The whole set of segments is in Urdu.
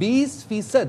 20%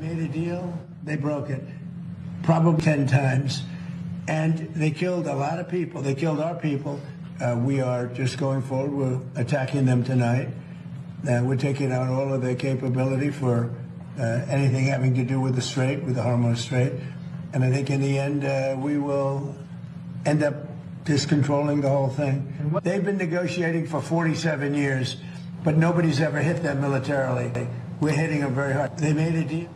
Made a deal, they broke it, probably 10 times, and they killed a lot of people. They killed our people. We are just going forward. We're attacking them tonight. We're taking out all of their capability for anything having to do with the Strait, with the Hormuz Strait. And I think in the end, we will end up just controlling the whole thing. They've been negotiating for 47 years, but nobody's ever hit them militarily. We're hitting them very hard. They made a deal.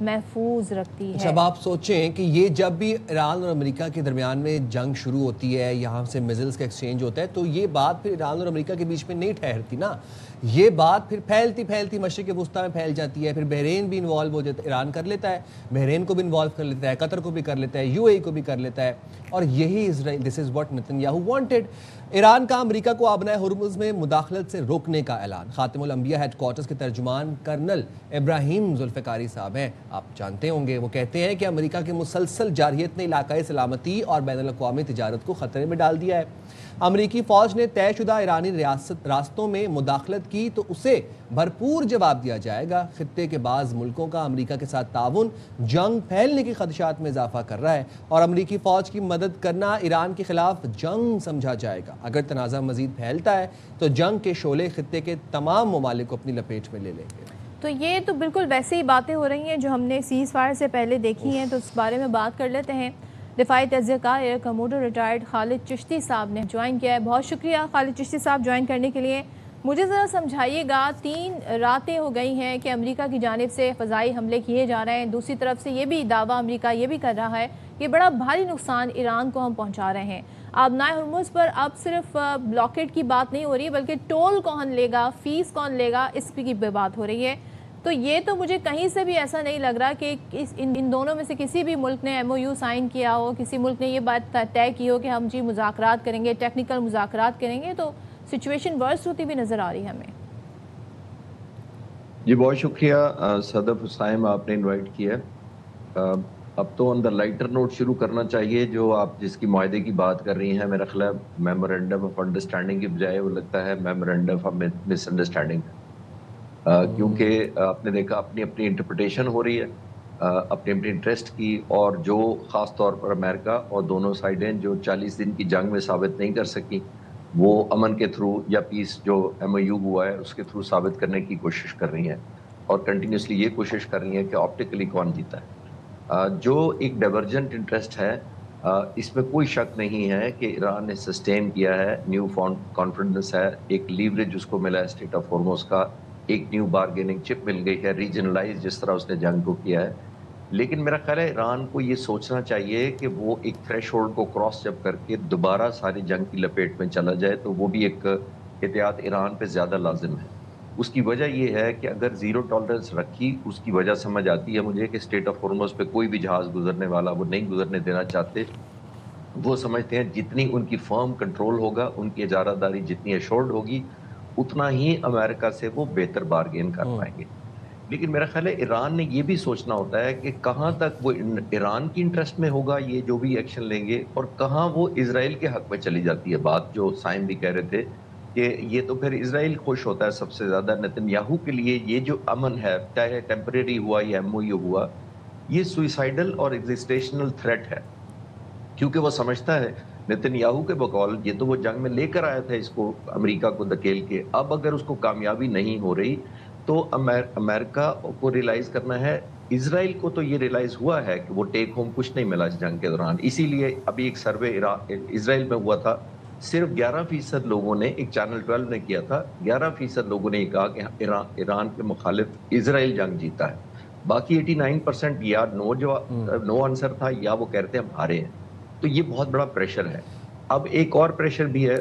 محفوظ رکھتی ہے. اب آپ سوچیں کہ یہ جب بھی ایران اور امریکہ کے درمیان میں جنگ شروع ہوتی ہے, یہاں سے میزلز کا ایکسچینج ہوتا ہے, تو یہ بات پھر ایران اور امریکہ کے بیچ میں نہیں ٹھہرتی نا, یہ بات پھر پھیلتی مشرق وسطیٰ میں پھیل جاتی ہے. پھر بحرین بھی انوالو ہو جاتا ہے, ایران کر لیتا ہے, بحرین کو بھی انوالو کر لیتا ہے, قطر کو بھی کر لیتا ہے, یو اے ای کو بھی کر لیتا ہے. اور یہی Israel, this is what Netanyahu wanted. Iran کا امریکہ کو آبنائے ہرمز میں مداخلت سے روکنے کا اعلان. خاتم الانبیاء ہیڈ کوارٹرز کے ترجمان کرنل ابراہیم ذوالفقاری صاحب ہیں, آپ جانتے ہوں گے. وہ کہتے ہیں کہ امریکہ کی مسلسل جارحیت نے علاقائی سلامتی اور بین الاقوامی تجارت کو خطرے میں ڈال دیا ہے. امریکی فوج نے طے شدہ ایرانی راستوں میں مداخلت کی تو اسے بھرپور جواب دیا جائے گا. خطے کے بعض ملکوں کا امریکہ کے ساتھ تعاون جنگ پھیلنے کے خدشات میں اضافہ کر رہا ہے, اور امریکی فوج کی مدد کرنا ایران کے خلاف جنگ سمجھا جائے گا. اگر تنازع مزید پھیلتا ہے تو جنگ کے شعلے خطے کے تمام ممالک کو اپنی لپیٹ میں لے لیں گے. تو یہ تو بالکل ویسے ہی باتیں ہو رہی ہیں جو ہم نے سیز فائر سے پہلے دیکھی ہیں, تو اس بارے میں بات کر لیتے ہیں. دفاعی تجزیہ کار ایئر کموڈر ریٹائرڈ خالد چشتی صاحب نے جوائن کیا ہے. بہت شکریہ خالد چشتی صاحب جوائن کرنے کے لیے. مجھے ذرا سمجھائیے گا, 3 راتیں ہو گئی ہیں کہ امریکہ کی جانب سے فضائی حملے کیے جا رہے ہیں, دوسری طرف سے یہ بھی دعویٰ امریکہ یہ بھی کر رہا ہے کہ بڑا بھاری نقصان ایران کو ہم پہنچا رہے ہیں. آبنائے ہرمز پر اب صرف بلاکیڈ کی بات نہیں ہو رہی, بلکہ ٹول کون لے گا, فیس کون لے گا, اس کی بھی بات ہو رہی ہے. تو یہ تو مجھے کہیں سے بھی ایسا نہیں لگ رہا کہ ان دونوں میں سے کسی بھی ملک نے ایم او یو سائن کیا ہو, کسی ملک نے یہ بات طے کی ہو کہ ہم جی مذاکرات کریں گے, ٹیکنیکل مذاکرات کریں گے. تو سچویشن ورس ہوتی بھی نظر آ رہی ہے ہمیں. جی بہت شکریہ صدف حسائم, آپ نے انوائٹ کیا. اب تو آن دا لائٹر نوٹ شروع کرنا چاہیے, جو آپ جس کی معاہدے کی بات کر رہی ہیں. میرا خیال ہے میمورینڈم آف انڈرسٹینڈنگ کی بجائے وہ لگتا ہے میمورینڈم آف مس انڈرسٹینڈنگ, کیونکہ آپ نے دیکھا اپنی اپنی انٹرپریٹیشن ہو رہی ہے اپنی اپنی انٹرسٹ کی, اور جو خاص طور پر امریکہ اور دونوں سائڈیں جو 40 دن کی جنگ میں ثابت نہیں کر سکی, وہ امن کے تھرو یا پیس جو ایم او یو ہوا ہے اس کے تھرو ثابت کرنے کی کوشش کر رہی ہیں, اور کنٹینیوسلی یہ کوشش کر رہی ہیں کہ آپٹیکلی کون جیتا ہے. جو ایک ڈائیورجنٹ انٹرسٹ ہے, اس میں کوئی شک نہیں ہے کہ ایران نے سسٹین کیا ہے, نیو فاؤنڈ کانفیڈنس ہے, ایک لیوریج اس کو ملا ہے اسٹریٹ آف ہارموز کا, ایک نیو بارگیننگ چپ مل گئی ہے, ریجنلائز جس طرح اس نے جنگ کو کیا ہے. لیکن میرا خیال ہے ایران کو یہ سوچنا چاہیے کہ وہ ایک تھریش ہولڈ کو کراس جب کر کے دوبارہ ساری جنگ کی لپیٹ میں چلا جائے, تو وہ بھی ایک احتیاط ایران پہ زیادہ لازم ہے. اس کی وجہ یہ ہے کہ اگر زیرو ٹالرنس رکھی, اس کی وجہ سمجھ آتی ہے مجھے کہ اسٹریٹ آف ہارموز پہ کوئی بھی جہاز گزرنے والا وہ نہیں گزرنے دینا چاہتے. وہ سمجھتے ہیں جتنی ان کی فرم کنٹرول ہوگا, ان کی اجارہ داری جتنی ایشورڈ ہوگی, اتنا ہی امریکہ سے وہ بہتر بارگین کر پائیں گے. لیکن میرا خیال ہے ایران نے یہ بھی سوچنا ہوتا ہے کہ کہاں تک وہ ایران کی انٹرسٹ میں ہوگا یہ جو بھی ایکشن لیں گے, اور کہاں وہ اسرائیل کے حق میں چلی جاتی ہے بات, جو سائم بھی کہہ رہے تھے کہ یہ تو پھر اسرائیل خوش ہوتا ہے سب سے زیادہ. نیتن یاہو کے لیے یہ جو امن ہے, چاہے ٹیمپریری ہوا یا ایم او یو ہوا, یہ سوئسائڈل اور ایگزسٹیشنل تھریٹ ہے, کیونکہ وہ سمجھتا ہے نیتن یاہو کے بقول یہ تو وہ جنگ میں لے کر آیا تھا اس کو, امریکہ کو دھکیل کے. اب اگر اس کو کامیابی نہیں ہو رہی تو امریکہ کو ریلائز کرنا ہے, اسرائیل کو تو یہ ریلائز ہوا ہے کہ وہ ٹیک ہوم کچھ نہیں ملا اس جنگ کے دوران. اسی لیے ابھی ایک سروے اسرائیل میں ہوا تھا, صرف 11% لوگوں نے, ایک چینل 12 نے کیا تھا, 11% لوگوں نے یہ کہا کہ ایران کے مخالف اسرائیل جنگ جیتا ہے. باقی 89% یا نو آنسر تھا, یا وہ کہتے ہیں ہم ہارے ہیں. تو یہ بہت بڑا پریشر ہے. اب ایک اور پریشر بھی ہے,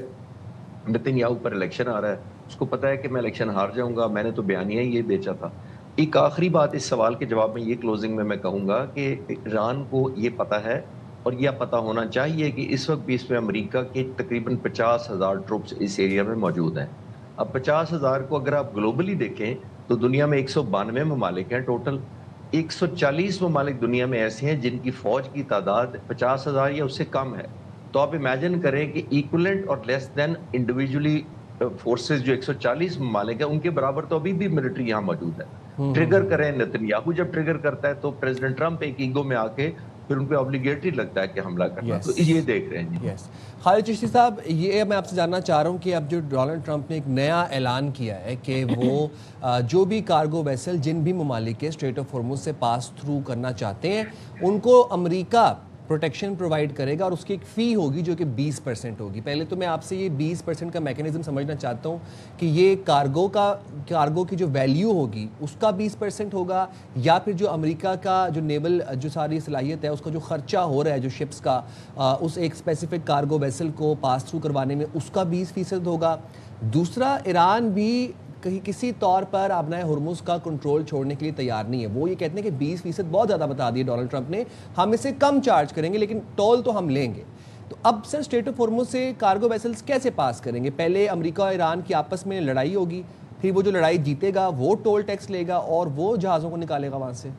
نیتن یاہو پر الیکشن آ رہا ہے, اس کو پتا ہے کہ میں الیکشن ہار جاؤں گا, میں نے تو بیانیہ یہ بیچا تھا. ایک آخری بات اس سوال کے جواب میں یہ کلوزنگ میں کہوں گا کہ ایران کو یہ پتا ہے, اور یہ پتا ہونا چاہیے کہ اس وقت بھی اس میں امریکہ کے تقریباً 50,000 ٹروپس اس ایریا میں موجود ہیں. اب 50,000 کو اگر آپ گلوبلی دیکھیں تو دنیا میں 192 ممالک ہیں ٹوٹل. 140 ممالک دنیا میں ایسے ہیں جن کی فوج کی تعداد 50,000 یا اس سے کم ہے. تو آپ امیجن کریں کہ ایکولنٹ اور لیس دین انڈیویجولی فورسز جو 140 ممالک ہیں, ان کے برابر تو ابھی بھی ملٹری یہاں موجود ہے. ٹریگر کریں, نیتن یاہو جب ٹریگر کرتا ہے تو پریزیڈنٹ ٹرمپ ایک ایگو میں آ کے پھر ان پہ obligatory لگتا ہے کہ حملہ کرنا. تو یہ دیکھ رہے ہیں. خالد چشتی صاحب, یہ میں آپ سے جاننا چاہ رہا ہوں کہ اب جو ڈونلڈ ٹرمپ نے ایک نیا اعلان کیا ہے کہ وہ جو بھی کارگو ویسل جن بھی ممالک کے اسٹریٹ آف ہارموز سے پاس تھرو کرنا چاہتے ہیں, ان کو امریکہ پروٹیکشن پرووائڈ کرے گا اور اس کی ایک فی ہوگی جو کہ 20% ہوگی. پہلے تو میں آپ سے یہ 20% کا میکینزم سمجھنا چاہتا ہوں کہ یہ کارگو کی جو ویلیو ہوگی اس کا 20% ہوگا, یا پھر جو امریکہ کا جو نیول جو ساری صلاحیت ہے اس کا جو خرچہ ہو رہا ہے جو شپس کا اس ایک اسپیسیفک کارگو ویسل کو پاس تھرو کروانے میں اس کا 20% ہوگا. دوسرا, ایران بھی کسی طور پر آبنائے ہرمز کا کنٹرول چھوڑنے کے لیے تیار نہیں ہے. وہ یہ کہتے ہیں کہ 20% بہت زیادہ بتا دیا ڈونلڈ ٹرمپ نے, ہم اسے کم چارج کریں گے لیکن ٹول تو ہم لیں گے. تو اب سر اسٹریٹ آف ہرمز سے کارگو ویسلز کیسے پاس کریں گے؟ پہلے امریکہ اور ایران کی آپس میں لڑائی ہوگی, پھر وہ جو لڑائی جیتے گا وہ ٹول ٹیکس لے گا اور وہ جہازوں کو نکالے گا وہاں سے.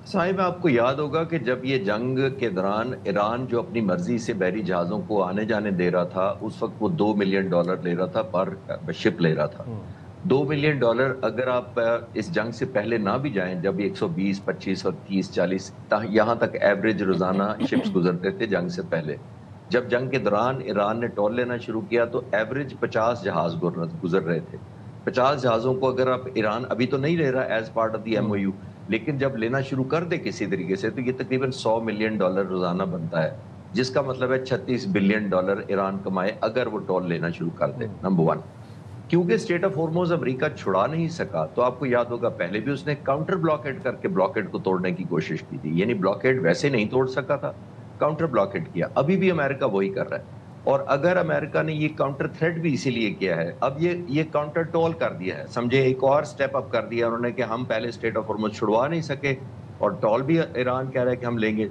صاحب آپ کو یاد ہوگا کہ جب یہ جنگ کے دوران ایران جو اپنی مرضی سے بحری جہازوں کو آنے جانے دے رہا تھا, اس وقت وہ $2 ملین لے رہا تھا پر شپ لے رہا تھا. $2 ملین اگر آپ اس جنگ سے پہلے نہ بھی جائیں, جب 120, 25 اور 30, 40 یہاں تک ایوریج روزانہ شپس گزرتے تھے جنگ سے پہلے, جب جنگ کے دوران ایران نے ٹول لینا شروع کیا تو ایوریج 50 جہاز گزر رہے تھے. 50 جہازوں کو اگر آپ ایران ابھی تو نہیں لے رہا as part of the MOU, لیکن جب لینا شروع کر دے کسی طریقے سے تو یہ تقریباً $100 ملین روزانہ بنتا ہے, جس کا مطلب ہے $36 بلین ایران کمائے اگر وہ ٹول لینا شروع کر دے. نمبر 1, کیونکہ اسٹریٹ آف ہرمز امریکہ چھڑا نہیں سکا, تو آپ کو یاد ہوگا پہلے بھی اس نے کاؤنٹر بلاکیڈ کر کے بلاکیڈ کو توڑنے کی کوشش کی تھی. یعنی بلاکیڈ ویسے نہیں توڑ سکا تھا, کاؤنٹر بلاکیڈ کیا. ابھی بھی امریکہ وہی کر رہا ہے, اور اگر امریکہ نے یہ کاؤنٹر تھریٹ بھی اسی لیے کیا ہے, اب یہ کاؤنٹر ٹول کر دیا ہے, سمجھے ایک اور سٹیپ اپ کر دیا انہوں نے کہ ہم پہلے اسٹریٹ آف ہرمز چھڑوا نہیں سکے اور ٹول بھی ایران کہہ رہا ہے کہ ہم لیں گے.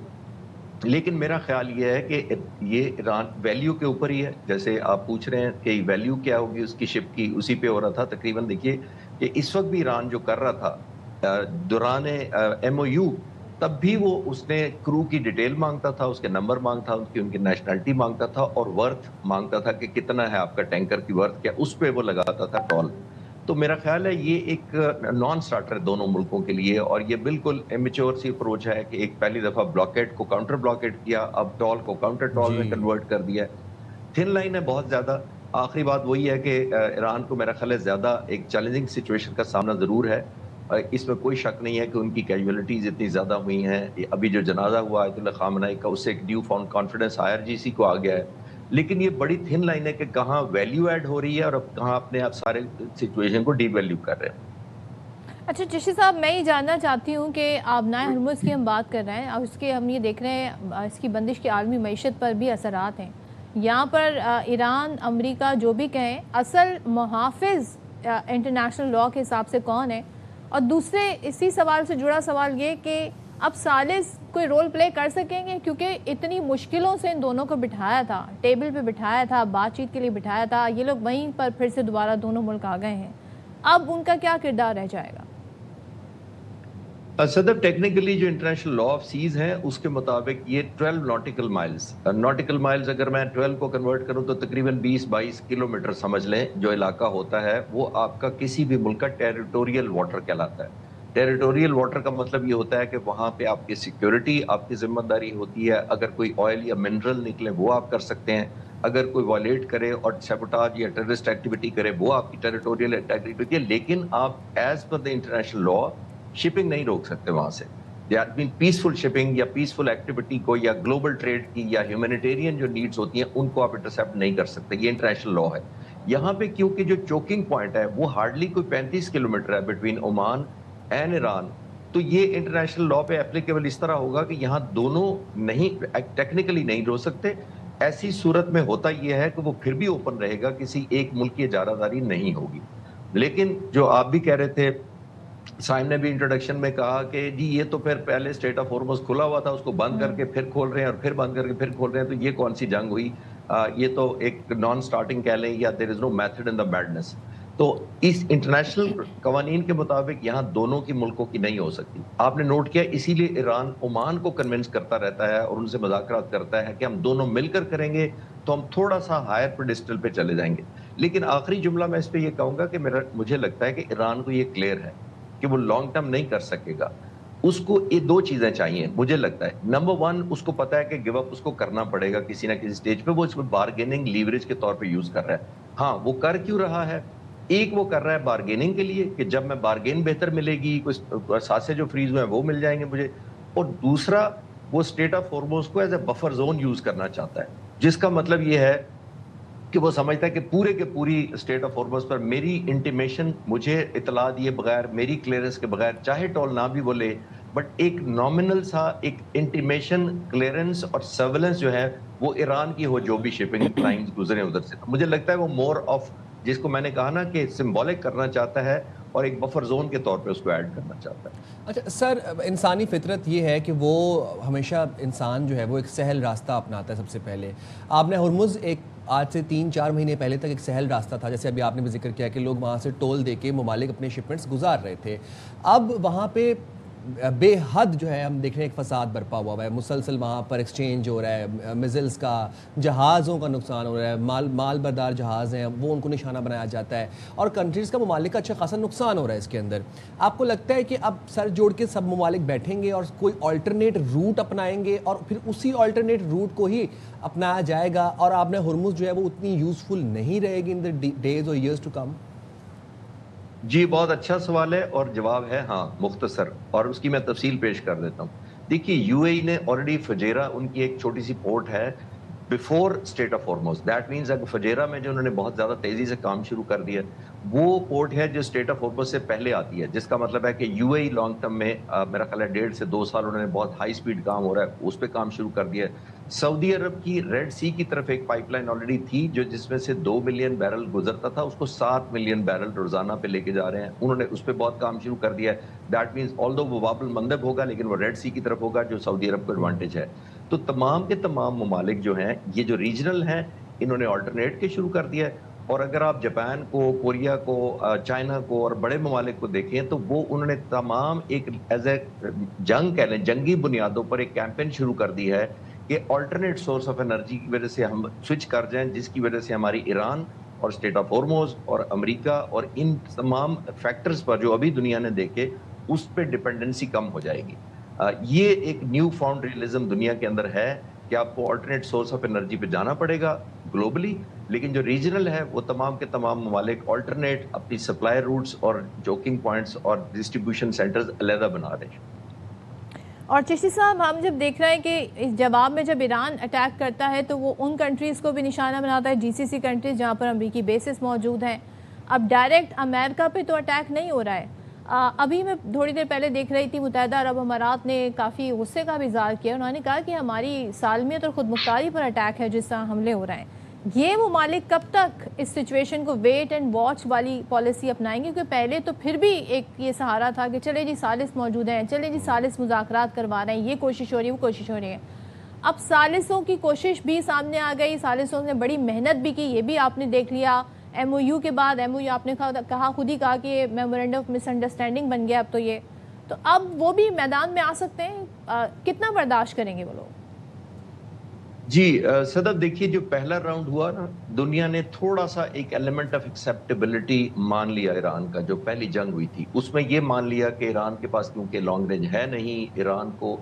لیکن میرا خیال یہ ہے کہ یہ ایران ویلیو کے اوپر ہی ہے. جیسے آپ پوچھ رہے ہیں کہ ویلیو کیا ہوگی اس کی شپ کی, اسی پہ ہو رہا تھا تقریباً. دیکھیے کہ اس وقت بھی ایران جو کر رہا تھا دوران MOU, تب بھی وہ اس نے کرو کی ڈیٹیل مانگتا تھا, اس کے نمبر مانگتا تھا, ان کی نیشنلٹی مانگتا تھا, اور ورتھ مانگتا تھا کہ کتنا ہے آپ کا ٹینکر کی ورتھ کیا, اس پہ وہ لگاتا تھا ٹول. تو میرا خیال ہے یہ ایک نان سٹارٹر ہے دونوں ملکوں کے لیے, اور یہ بالکل امیچور سی اپروچ ہے کہ ایک پہلی دفعہ بلاکیڈ کو کاؤنٹر بلاکیڈ کیا, اب ٹول کو کاؤنٹر ٹول میں کنورٹ کر دیا. تھن لائن ہے بہت زیادہ. آخری بات وہی ہے کہ ایران کو میرا خیال ہے زیادہ ایک چیلنجنگ سچویشن کا سامنا ضرور ہے. اس میں کوئی شک نہیں ہے کہ ان کی کیجولیٹیز اتنی زیادہ ہوئی ہیں. ابھی جو جنازہ ہوا آیت اللہ خامنہ کا, اس سے ایک نیو فاؤنڈ کانفیڈنس IRGC کو آ گیا ہے. لیکن یہ بڑی تھن لائن ہے کہ کہاں ویلیو ایڈ ہو رہی ہے اور اب کہاں اپنے آپ سارے سچویشن کو ڈی ویلیو کر رہے ہیں. اچھا چشتی صاحب, میں یہ جاننا چاہتی ہوں کہ آبنائے ہرمز کی ہم بات کر رہے ہیں, اور اس کے ہم یہ دیکھ رہے ہیں اس کی بندش کے عالمی معیشت پر بھی اثرات ہیں. یہاں پر ایران امریکہ جو بھی کہیں, اصل محافظ انٹرنیشنل لاء کے حساب سے کون ہے؟ اور دوسرے اسی سوال سے جڑا سوال یہ کہ اب ثالث کوئی رول پلے کر سکیں گے؟ کیونکہ اتنی مشکلوں سے ان دونوں کو بٹھایا تھا, ٹیبل پہ بٹھایا تھا, بات چیت کے لیے بٹھایا تھا, یہ لوگ وہیں پر پھر سے دوبارہ دونوں ملک آ گئے ہیں. اب ان کا کیا کردار رہ جائے گا؟ صدر ٹیکنیکلی جو انٹرنیشنل لا آف سیز ہے اس کے مطابق یہ 12 ناٹیکل مائلز اگر میں 12 کو کنورٹ کروں تو تقریباً 20-22 کلومیٹر سمجھ لیں جو علاقہ ہوتا ہے وہ آپ کا کسی بھی ملک کا ٹیریٹوریل واٹر کہلاتا ہے. ٹیریٹوریل واٹر کا مطلب یہ ہوتا ہے کہ وہاں پہ آپ کی سیکیورٹی آپ کی ذمہ داری ہوتی ہے. اگر کوئی آئل یا منرل نکلے وہ آپ کر سکتے ہیں, اگر کوئی وائلیٹ کرے اور سیبوٹاج یا ٹیررسٹ ایکٹیویٹی کرے وہ آپ کی ٹیریٹوریل ایکٹیویٹی ہوتی ہے. لیکن آپ as per the international law shipping نہیں روک سکتے وہاں سے. پیسفل شپنگ یا پیسفل ایکٹیویٹی کو یا گلوبل ٹریڈ کی یا ہیومینیٹیرین جو نیڈز ہوتی ہیں ان کو آپ انٹرسیپٹ نہیں کر سکتے. یہ انٹرنیشنل لا ہے. یہاں پہ کیونکہ جو چوکنگ پوائنٹ ہے وہ ہارڈلی کوئی 35 کلومیٹر ہے بٹوین عمان اینڈ ایران, تو یہ انٹرنیشنل لا پہ اپلیکیبل اس طرح ہوگا کہ یہاں دونوں نہیں ٹیکنیکلی نہیں رو سکتے. ایسی صورت میں ہوتا یہ ہے کہ وہ پھر بھی اوپن رہے گا, کسی ایک ملک کی اجارہ داری نہیں ہوگی. لیکن جو آپ بھی کہہ رہے تھے, سائم نے بھی انٹروڈکشن میں کہا کہ جی یہ تو پھر پہلے اسٹریٹ آف ہرمز کھلا ہوا تھا, اس کو بند کر کے پھر کھول رہے ہیں اور پھر بند کر کے پھر کھول رہے ہیں, تو یہ کون سی جنگ ہوئی؟ یہ تو ایک نان سٹارٹنگ کہہ لیں یا دیر از نو میتھڈ ان دا میڈنس. تو اس انٹرنیشنل قوانین کے مطابق یہاں دونوں کی ملکوں کی نہیں ہو سکتی. آپ نے نوٹ کیا, اسی لیے ایران عمان کو کنونس کرتا رہتا ہے اور ان سے مذاکرات کرتا ہے کہ ہم دونوں مل کر کریں گے تو ہم تھوڑا سا ہائر پیڈسٹل پہ چلے جائیں گے. لیکن آخری جملہ میں اس پہ یہ کہوں گا کہ مجھے لگتا ہے کہ ایران کو یہ کلیئر ہے کہ وہ لانگ ٹرم نہیں کر سکے گا. اس کو یہ دو چیزیں چاہیے مجھے لگتا ہے. نمبر 1, اس کو پتا ہے کہ گیو اپ اس کو کرنا پڑے گا کسی نہ کسی سٹیج پہ. وہ اس کو بارگیننگ لیوریج کے طور پہ یوز کر رہا ہے. ہاں وہ کر کیوں رہا ہے؟ ایک وہ کر رہا ہے بارگیننگ کے لیے کہ جب میں بارگین بہتر ملے گی, کچھ ساتھ سے جو فریز ہوئے ہیں وہ مل جائیں گے مجھے. اور دوسرا وہ اسٹریٹ آف ہارموز کو as a buffer zone use کرنا چاہتا ہے، جس کا مطلب یہ ہے کہ وہ سمجھتا ہے کہ پورے کے پوری اسٹیٹ آف ہارموز پر میری انٹیمیشن، مجھے اطلاع دیے بغیر، میری کلیئرنس کے بغیر، چاہے ٹول نہ بھی وہ لے، بٹ ایک نامنل سا ایک انٹیمیشن، کلیئرنس اور سرویلنس جو ہے وہ ایران کی ہو، جو بھی شپنگ لائنز گزرے ادھر سے. مجھے لگتا ہے وہ مور آف، جس کو میں نے کہا نا کہ سمبولک کرنا چاہتا ہے اور ایک بفر زون کے طور پہ اس کو ایڈ کرنا چاہتا ہے. اچھا سر، انسانی فطرت یہ ہے کہ وہ ہمیشہ انسان جو ہے وہ ایک سہل راستہ اپناتا ہے. سب سے پہلے آپ نے ہرمز ایک آج سے 3-4 مہینے پہلے تک ایک سہل راستہ تھا، جیسے ابھی آپ نے بھی ذکر کیا کہ لوگ وہاں سے ٹول دے کے ممالک اپنے شپمنٹس گزار رہے تھے. اب وہاں پہ بے حد جو ہے ہم دیکھ رہے ہیں ایک فساد برپا ہوا ہے، مسلسل وہاں پر ایکسچینج ہو رہا ہے، میزلز کا، جہازوں کا نقصان ہو رہا ہے، مال بردار جہاز ہیں وہ ان کو نشانہ بنایا جاتا ہے، اور کنٹریز کا، ممالک کا اچھا خاصا نقصان ہو رہا ہے اس کے اندر. آپ کو لگتا ہے کہ اب سر جوڑ کے سب ممالک بیٹھیں گے اور کوئی آلٹرنیٹ روٹ اپنائیں گے اور پھر اسی آلٹرنیٹ روٹ کو ہی اپنایا جائے گا، اور آپ نے ہرمز جو ہے وہ اتنی یوزفل نہیں رہے گی ان دا ڈیز اور ایئرز ٹو کم؟ جی بہت اچھا سوال ہے، اور جواب ہے ہاں، مختصر، اور اس کی میں تفصیل پیش کر دیتا ہوں. دیکھیے یو اے ای نے آلریڈی فجیرہ، ان کی ایک چھوٹی سی پورٹ ہے before state of Hormuz. That means اگر فجیرہ میں جو انہوں نے بہت زیادہ تیزی سے کام شروع کر دیا، وہ پورٹ ہے جو اسٹیٹ آف ہارموز سے پہلے آتی ہے، جس کا مطلب ہے کہ you a E long term میں میرا خیال ہے 1.5 سے 2 سال انہوں نے بہت ہائی سپیڈ کام ہو رہا ہے اس پہ کام شروع کر دیا ہے. سعودی عرب کی ریڈ سی کی طرف ایک پائپ لائن آلریڈی تھی جو جس میں سے 2 ملین بیرل گزرتا تھا، اس کو 7 ملین بیرل روزانہ پہ لے کے جا رہے ہیں. انہوں نے اس پہ بہت کام شروع کر دیا ہے. دیٹ مینز آلدو وہ باب المندب ہوگا لیکن وہ ریڈ سی کی طرف ہوگا، جو سعودی عرب کو ایڈوانٹیج ہے. تو تمام کے تمام ممالک جو ہیں یہ جو ریجنل ہیں، انہوں نے آلٹرنیٹ کے شروع کر دیا ہے. اور اگر آپ جاپان کو، کوریا کو، چائنا کو اور بڑے ممالک کو دیکھیں تو وہ انہوں نے تمام ایک ایز اے جنگ کہہ لیں، جنگی بنیادوں پر ایک کیمپین شروع کر دی ہے کہ آلٹرنیٹ سورس آف انرجی کی وجہ سے ہم سوئچ کر جائیں، جس کی وجہ سے ہماری ایران اور اسٹیٹ آف ہارموز اور امریکہ اور ان تمام فیکٹرز پر جو ابھی دنیا نے دیکھے اس پہ ڈپینڈنسی کم ہو جائے گی. یہ ایک نیو فاؤنڈ ریئلزم دنیا کے اندر ہے کہ آپ کو آلٹرنیٹ سورس آف انرجی پہ جانا پڑے گا گلوبلی، لیکن جو ریجنل ہے وہ تمام کے تمام ممالک آلٹرنیٹ اپنی سپلائی روٹس اور جوکنگ پوائنٹس اور ڈسٹریبیوشن سینٹرز علیحدہ بنا رہے ہیں. اور چشتی صاحب، ہم جب دیکھ رہے ہیں کہ جواب میں جب ایران اٹیک کرتا ہے تو وہ ان کنٹریز کو بھی نشانہ بناتا ہے، جی سی سی کنٹریز جہاں پر امریکی بیسز موجود ہیں. اب ڈائریکٹ امریکہ پہ تو اٹیک نہیں ہو رہا ہے. ابھی میں تھوڑی دیر پہلے دیکھ رہی تھی متحدہ عرب امارات نے کافی غصے کا بھی اظہار کیا. انہوں نے کہا کہ ہماری سالمیت اور خود مختاری پر اٹیک ہے جس طرح حملے ہو رہے ہیں. یہ ممالک کب تک اس سچویشن کو ویٹ اینڈ واچ والی پالیسی اپنائیں گے؟ کیونکہ پہلے تو پھر بھی ایک یہ سہارا تھا کہ چلے جی ثالث موجود ہیں، چلے جی ثالث مذاکرات کروا رہے ہیں، یہ کوشش ہو رہی ہے، وہ کوشش ہو رہی ہے. اب ثالثوں کی کوشش بھی سامنے آ گئی، ثالثوں نے بڑی محنت بھی کی، یہ بھی آپ نے دیکھ لیا. ایم او یو کے بعد ایم او یو آپ نے کہا خود ہی کہا کہ یہ میمورینڈم آف مس انڈرسٹینڈنگ بن گیا اب تو یہ. تو اب وہ بھی میدان میں آ سکتے ہیں، کتنا برداشت کریں گے وہ لوگ؟ جی صدف، دیکھیے جو پہلا راؤنڈ ہوا نا، دنیا نے تھوڑا سا ایک ایلیمنٹ آف ایکسیپٹیبلٹی مان لیا. ایران کا جو پہلی جنگ ہوئی تھی اس میں یہ مان لیا کہ ایران کے پاس کیونکہ لانگ رینج ہے نہیں، ایران کو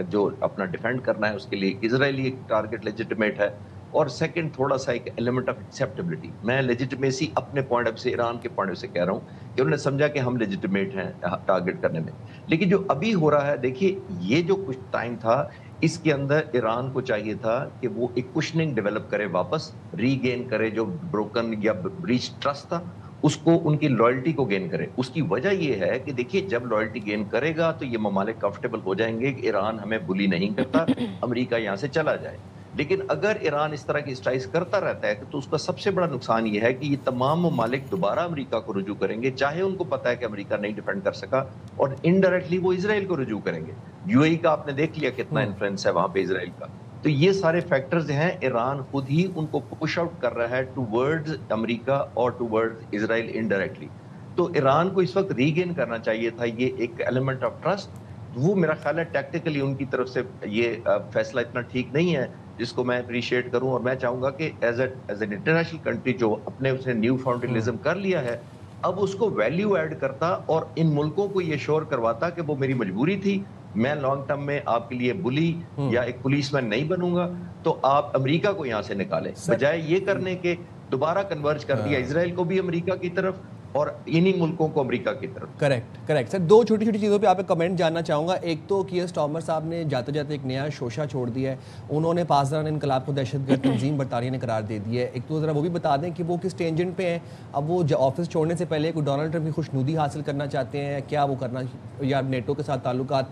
جو اپنا ڈیفینڈ کرنا ہے اس کے لیے اسرائیلی ایک ٹارگٹ لیجیٹمیٹ ہے. اور سیکنڈ تھوڑا سا ایک ایلیمنٹ آف ایکسیپٹیبلٹی، میں لیجیٹمیسی اپنے پوائنٹ آف سے، ایران کے پوائنٹ آف سے کہہ رہا ہوں کہ انہوں نے سمجھا کہ ہم لیجیٹمیٹ ہیں ٹارگٹ کرنے میں. لیکن جو ابھی ہو رہا ہے، دیکھیے یہ جو کچھ ٹائم تھا اس کے اندر ایران کو چاہیے تھا کہ وہ ایک کشننگ ڈیولپ کرے، واپس ری گین کرے جو بروکن یا بریچ ٹرسٹ تھا، اس کو ان کی لائلٹی کو گین کرے. اس کی وجہ یہ ہے کہ دیکھیے جب لائلٹی گین کرے گا تو یہ ممالک کمفرٹیبل ہو جائیں گے کہ ایران ہمیں بلی نہیں کرتا، امریکہ یہاں سے چلا جائے. لیکن اگر ایران اس طرح کی اسٹرائکس کرتا رہتا ہے تو اس کا سب سے بڑا نقصان یہ ہے کہ یہ تمام ممالک دوبارہ امریکہ کو رجوع کریں گے، چاہے ان کو پتا ہے کہ امریکہ نہیں ڈیفینڈ کر سکا، اور انڈائریکٹلی وہ اسرائیل کو رجوع کریں گے. یو اے ای کا آپ نے دیکھ لیا کتنا انفلوئنس ہے وہاں پہ اسرائیل کا. تو یہ سارے فیکٹرز ہیں، ایران خود ہی ان کو پش آؤٹ کر رہا ہے ٹو ورڈز امریکہ اور ٹو ورڈز اسرائیل انڈائریکٹلی. تو ایران کو اس وقت ری گین کرنا چاہیے تھا یہ ایک ایلیمنٹ آف ٹرسٹ. وہ میرا خیال ہے ٹیکٹیکلی ان کی طرف سے یہ فیصلہ اتنا ٹھیک نہیں ہے جس کو میں اپریشیٹ کروں. اور میں چاہوں گا کہ ایز این انٹرنیشنل کنٹری جو اپنے اس نے نیو فاؤنڈریزم کر لیا ہے، اب اس کو ویلیو ایڈ کرتا اور ان ملکوں کو یہ شور کرواتا کہ وہ میری مجبوری تھی، میں لانگ ٹرم میں آپ کے لیے بلی یا ایک پولیس مین نہیں بنوں گا، تو آپ امریکہ کو یہاں سے نکالیں، بجائے یہ کرنے کے دوبارہ کنورج کر دیا اسرائیل کو بھی امریکہ کی طرف اور انہی ملکوں کو امریکہ کی طرف. کریکٹ سر. دو چھوٹی چھوٹی چیزوں پہ آپ کا کمنٹ جاننا چاہوں گا. ایک تو کیئر سٹارمر صاحب نے جاتے جاتے ایک نیا شوشہ چھوڑ دیا ہے, انہوں نے پاسداران انقلاب کو دہشت گرد تنظیم برطانیہ نے قرار دے دی ہے. ایک تو ذرا وہ بھی بتا دیں کہ وہ کس ٹینجنٹ پہ ہیں. اب وہ آفس چھوڑنے سے پہلے کوئی ڈونلڈ ٹرمپ کی خوشنودی حاصل کرنا چاہتے ہیں, کیا وہ کرنا, یا نیٹو کے ساتھ تعلقات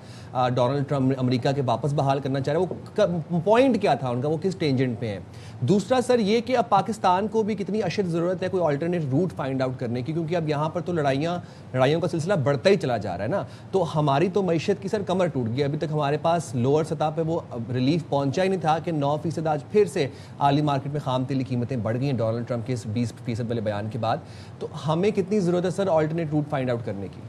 ڈونلڈ ٹرمپ امریکہ کے واپس بحال کرنا چاہ رہے ہیں, وہ پوائنٹ کیا تھا ان کا, وہ کس ٹینجنٹ پہ ہیں. دوسرا سر یہ کہ اب پاکستان کو بھی کتنی اشد ضرورت ہے کوئی آلٹرنیٹ روٹ فائنڈ آؤٹ کرنے کی, کیونکہ اب یہاں پر تو لڑائیوں کا سلسلہ بڑھتا ہی چلا جا رہا ہے نا. تو ہماری تو معیشت کی سر کمر ٹوٹ گئی, ابھی تک ہمارے پاس لوور سطح پہ وہ ریلیف پہنچا ہی نہیں تھا کہ 9% آج پھر سے عالمی مارکیٹ میں خام تیل کی قیمتیں بڑھ گئی ہیں ڈونلڈ ٹرمپ کے اس 20% والے بیان کے بعد. تو ہمیں کتنی ضرورت ہے سر آلٹرنیٹ روٹ فائنڈ آؤٹ کرنے کی؟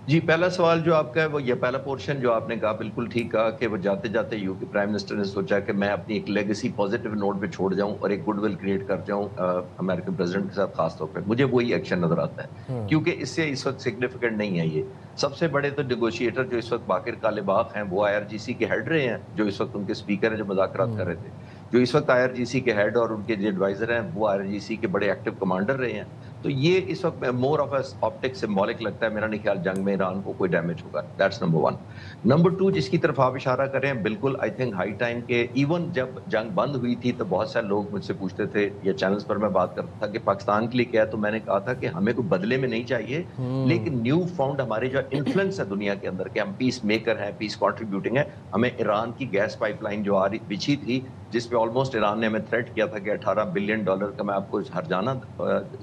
جی, پہلا سوال جو آپ کا ہے وہ یہ پہلا پورشن جو آپ نے کہا بالکل ٹھیک کہا کہ وہ جاتے جاتے یو کے پرائم منسٹر نے سوچا کہ میں اپنی ایک لیگیسی پازیٹیو نوٹ پہ چھوڑ جاؤں اور ایک گڈ ول کریٹ کر جاؤں امریکن پریزیڈنٹ کے ساتھ. خاص طور پہ مجھے وہی ایکشن نظر آتا ہے, کیونکہ اس سے اس وقت سگنیفیکنٹ نہیں ہے. یہ سب سے بڑے تو نیگوشیٹر جو اس وقت باقر کالباغ ہیں وہ IRGC کے ہیڈ رہے ہیں, جو اس وقت ان کے اسپیکر ہیں جو مذاکرات کر رہے تھے. جو اس وقت IRGC کے ہیڈ اور ان کے جو ایڈوائزر ہیں وہ IRGC کے بڑے ایکٹیو کمانڈر رہے ہیں. تو یہ اس وقت more of a optic symbolic لگتا ہے, میرا نہیں خیال جنگ میں ایران کو کوئی ڈیمیج ہوگا. That's number 1. نمبر 2 جس کی طرف آپ اشارہ کریں, بالکل آئی تھنک ہائی ٹائم کہ ایون جب جنگ بند ہوئی تھی تو بہت سارے لوگ مجھ سے پوچھتے تھے, یا چینلز پر میں بات کرتا تھا کہ پاکستان کے لیے کیا ہے, تو میں نے کہا تھا کہ ہمیں کوئی بدلے میں نہیں چاہیے, لیکن نیو فاؤنڈ ہمارے جو انفلوئنس ہے دنیا کے اندر کہ ہم پیس میکر ہیں, پیس کنٹریبیوٹنگ ہے. ہمیں ایران کی گیس پائپ لائن جو بچھی تھی جس پہ آلموسٹ ایران نے ہمیں تھریٹ کیا تھا کہ $18 بلین کا میں آپ کو ہرجانہ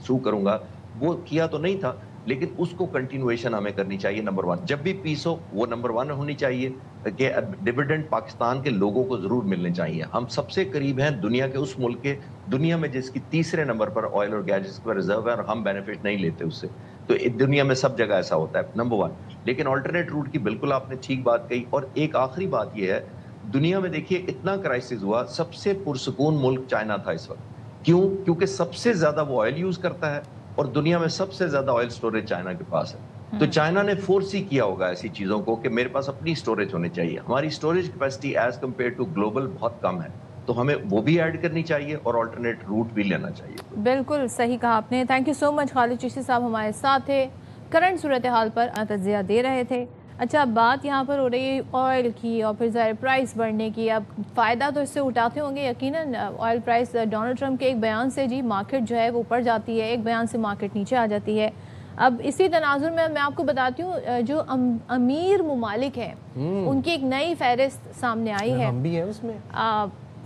سو کروں گا, وہ کیا تو نہیں تھا, لیکن اس کو کنٹینویشن ہمیں کرنی چاہیے. نمبر 1 جب بھی پیس ہو وہ نمبر 1 ہونی چاہیے کہ ڈیویڈنڈ پاکستان کے لوگوں کو ضرور ملنے چاہیے. ہم سب سے قریب ہیں دنیا کے اس ملک کے, دنیا میں جس کی تیسرے نمبر پر آئل اور گیس کا ریزرو ہے, اور ہم بینیفٹ نہیں لیتے اس سے. تو دنیا میں سب جگہ ایسا ہوتا ہے, نمبر 1. لیکن آلٹرنیٹ روٹ کی بالکل آپ نے ٹھیک بات کہی. اور ایک آخری بات یہ ہے, دنیا میں دیکھیے اتنا کرائسس ہوا, سب سے پرسکون ملک چائنا تھا اس وقت. کیوں؟ کیونکہ سب سے زیادہ وہ آئل یوز کرتا ہے اور دنیا میں سب سے زیادہ آئل سٹوریج چائنا کے پاس ہے. تو چائنا نے فورس ہی کیا ہوگا ایسی چیزوں کو کہ میرے پاس اپنی سٹوریج ہونی چاہیے. ہماری storage capacity as compare to global بہت کم ہے, تو ہمیں وہ بھی ایڈ کرنی چاہیے اور آلٹرنیٹ روٹ بھی لینا چاہیے. بالکل صحیح کہا آپ نے. تھینک یو سو مچ. خالد چشتی صاحب ہمارے ساتھ تھے, کرنٹ صورتحال پر تجزیہ دے رہے تھے. اچھا, بات یہاں پر ہو رہی ہے آئل کی اور پھر ظاہر پرائس بڑھنے کی. اب فائدہ تو اس سے اٹھاتے ہوں گے یقیناً آئل پرائس. ڈونلڈ ٹرمپ کے ایک بیان سے جی مارکیٹ جو ہے وہ اوپر جاتی ہے, ایک بیان سے مارکیٹ نیچے آ جاتی ہے. اب اسی تناظر میں آپ کو بتاتی ہوں جو امیر ممالک ہیں ان کی ایک نئی فہرست سامنے آئی ہے. ہم بھی ہیں اس میں,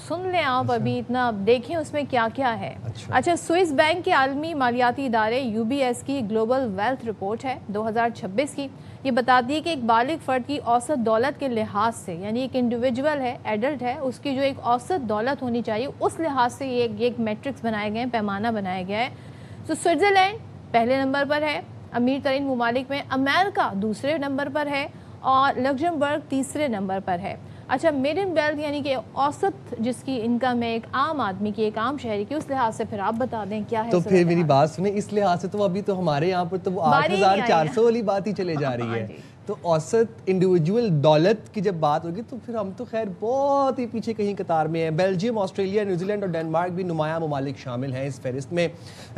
سن لیں آپ, ابھی اتنا دیکھیں اس میں کیا کیا ہے. اچھا, سوئس بینک کے عالمی مالیاتی ادارے UBS کی گلوبل ویلتھ رپورٹ ہے 2026 کی. یہ بتاتی ہے کہ ایک بالغ فرد کی اوسط دولت کے لحاظ سے, یعنی ایک انڈیویجول ہے, ایڈلٹ ہے, اس کی جو ایک اوسط دولت ہونی چاہیے اس لحاظ سے یہ ایک میٹرکس بنائے گئے ہیں, پیمانہ بنایا گیا ہے. تو سوئٹزرلینڈ پہلے نمبر پر ہے امیر ترین ممالک میں, امریکہ دوسرے نمبر پر ہے, اور لگزمبرگ تیسرے نمبر پر ہے. اچھا, میڈین ویلتھ یعنی کہ اوسط جس کی انکم ہے ایک عام آدمی کی, ایک عام شہری کی, اس لحاظ سے پھر آپ بتا دیں کیا ہے. تو پھر میری بات سنیں, اس لحاظ سے تو ابھی تو ہمارے یہاں پر تو وہ 8,400 والی بات ہی چلے جا رہی ہے. تو اوسط انڈیویجول دولت کی جب بات ہوگی تو پھر ہم تو خیر بہت ہی پیچھے کہیں قطار میں ہیں. بیلجیم, آسٹریلیا, نیوزی لینڈ اور ڈنمارک بھی نمایاں ممالک شامل ہیں اس فہرست میں.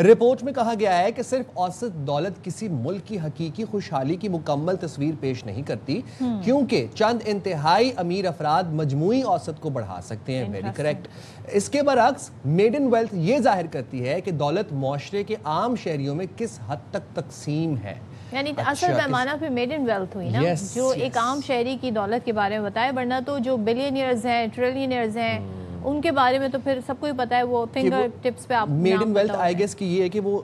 رپورٹ میں کہا گیا ہے کہ صرف اوسط دولت کسی ملک کی حقیقی خوشحالی کی مکمل تصویر پیش نہیں کرتی, کیونکہ چند انتہائی امیر افراد مجموعی اوسط کو بڑھا سکتے ہیں. Very correct. اس کے برعکس میڈن ویلتھ یہ ظاہر کرتی ہے کہ دولت معاشرے کے عام شہریوں میں کس حد تک تقسیم ہے. یعنی اصل پیمانہ پہ میڈن ویلتھ ہوئی نا, جو ایک عام شہری کی دولت کے بارے میں بتائے, ورنہ تو جو بلینئرز ہیں, ٹریلینئرز ہیں, ان کے بارے میں تو پھر سب کو ہی پتا ہے, وہ فنگر ٹپس پہ آپ میڈن ویلتھ آئی گیس کی یہ ہے کہ وہ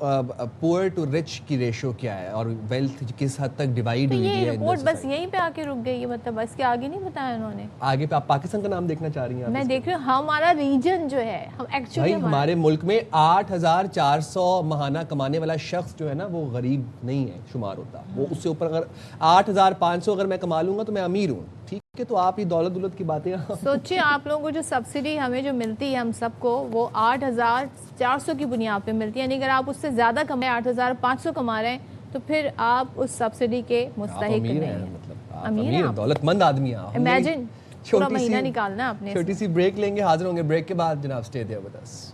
پور ٹو رچ کی ریشو کیا ہے اور ویلتھ کس حد تک ڈیوائیڈ ہوئی ہے. یہ رپورٹ بس یہیں پہ آ کے رک گئی ہے, مطلب اس کے آگے نہیں بتایا انہوں نے. آگے پہ آپ پاکستان کا نام دیکھنا چاہ رہی ہیں؟ میں دیکھ رہی ہوں ہمارا ریجن جو ہے, ہم ایکچولی ہمارے ملک میں 8,400 ماہانہ کمانے والا شخص جو ہے نا وہ غریب نہیں ہے شمار ہوتا. وہ اس سے اوپر اگر 8,500 اگر میں کما لوں گا تو میں امیر ہوں. ٹھیک ہے, تو آپ یہ دولت کی باتیں سوچیں. آپ لوگوں کو جو سبسڈی ہمیں جو ملتی ہے ہم سب کو, وہ 8,400 کی بنیاد پہ ملتی ہے. یعنی اگر آپ اس سے زیادہ کمائیں, 8,500 کما رہے ہیں, تو پھر آپ اس سبسڈی کے مستحق نہیں ہیں. امیر ہیں, دولت مند آدمی ہیں. امیجن پورا مہینہ نکالنا آپ نے. چھوٹی سی بریک لیں گے, حاضر ہوں گے بریک کے بعد. جناب stay there with us.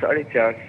4,500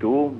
2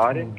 RM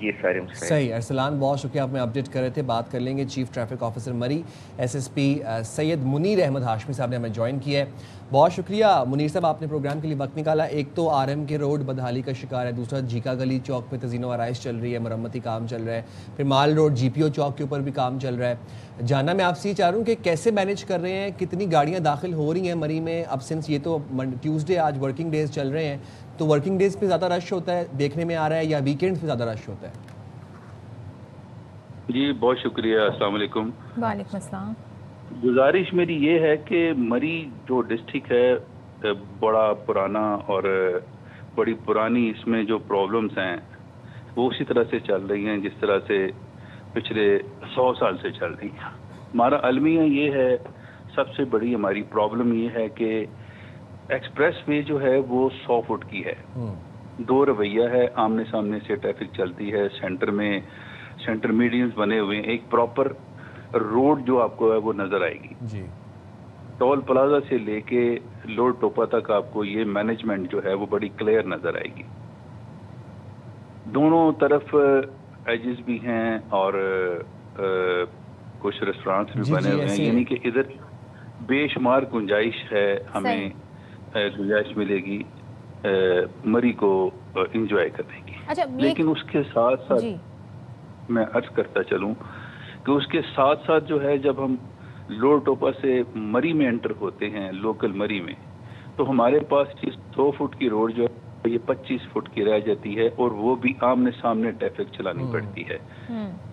یہ سارے مسائل. صحیح. ارسلان بہت شکریہ, آپ میں اپڈیٹ کر رہے تھے. بات کر لیں گے چیف ٹریفک آفیسر مری SSP سید منیر احمد ہاشمی صاحب نے ہمیں جوائن کیا ہے. بہت شکریہ منیر صاحب, آپ نے پروگرام کے لیے وقت نکالا. ایک تو RM کے روڈ بدحالی کا شکار ہے, دوسرا جھیکا گلی چوک پہ تزئین و آرائش چل رہی ہے, مرمتی کام چل رہا ہے, پھر مال روڈ GPO چوک کے اوپر بھی کام چل رہا ہے. جاننا میں آپ سے یہ چاہ رہا ہوں کہ کیسے مینیج کر رہے ہیں, کتنی گاڑیاں داخل ہو رہی ہیں مری میں اب سنس یہ تو ٹیوزڈے آج ورکنگ ڈیز چل رہے ہیں, تو ورکنگ ڈیز پہ زیادہ رش ہوتا ہے دیکھنے میں آ رہا ہے یا ویکینڈز پہ زیادہ رش ہوتا ہے؟ جی بہت شکریہ, السلام علیکم. وعلیکم السلام. گزارش میری یہ ہے کہ مری جو ڈسٹرکٹ ہے بڑا پرانا اور بڑی پرانی اس میں جو پرابلمز ہیں وہ اسی طرح سے چل رہی ہیں جس طرح سے پچھلے 100 سال سے چل رہی ہیں. ہمارا المیہ یہ ہے, سب سے بڑی ہماری پرابلم یہ ہے کہ ایکسپریس وے جو ہے وہ 100 فٹ کی ہے. دو رویہ ہے, آمنے سامنے سے ٹریفک چلتی ہے, سینٹر میں سینٹر میڈینز بنے ہوئے ہیں, ایک پراپر روڈ جو آپ کو ہے وہ نظر آئے گی. جی. ٹول پلازا سے لے کے لوڈ ٹوپا تک آپ کو یہ مینجمنٹ جو ہے وہ بڑی کلیئر نظر آئے گی. دونوں طرف ایجز بھی ہیں اور کچھ ریسٹورانٹس بھی بنے ہوئے ہیں, یعنی کہ ادھر بے شمار گنجائش ہے, ہمیں گنجائش ملے گی مری کو انجوائے کرنے کی. لیکن اس کے ساتھ ساتھ میں عرض کرتا چلوں کہ اس کے ساتھ ساتھ جو ہے جب ہم لوڈ ٹوپا سے مری میں انٹر ہوتے ہیں, لوکل مری میں, تو ہمارے پاس 100 فٹ کی روڈ جو ہے یہ 25 فٹ کی رہ جاتی ہے, اور وہ بھی آمنے سامنے ٹریفک چلانی پڑتی ہے.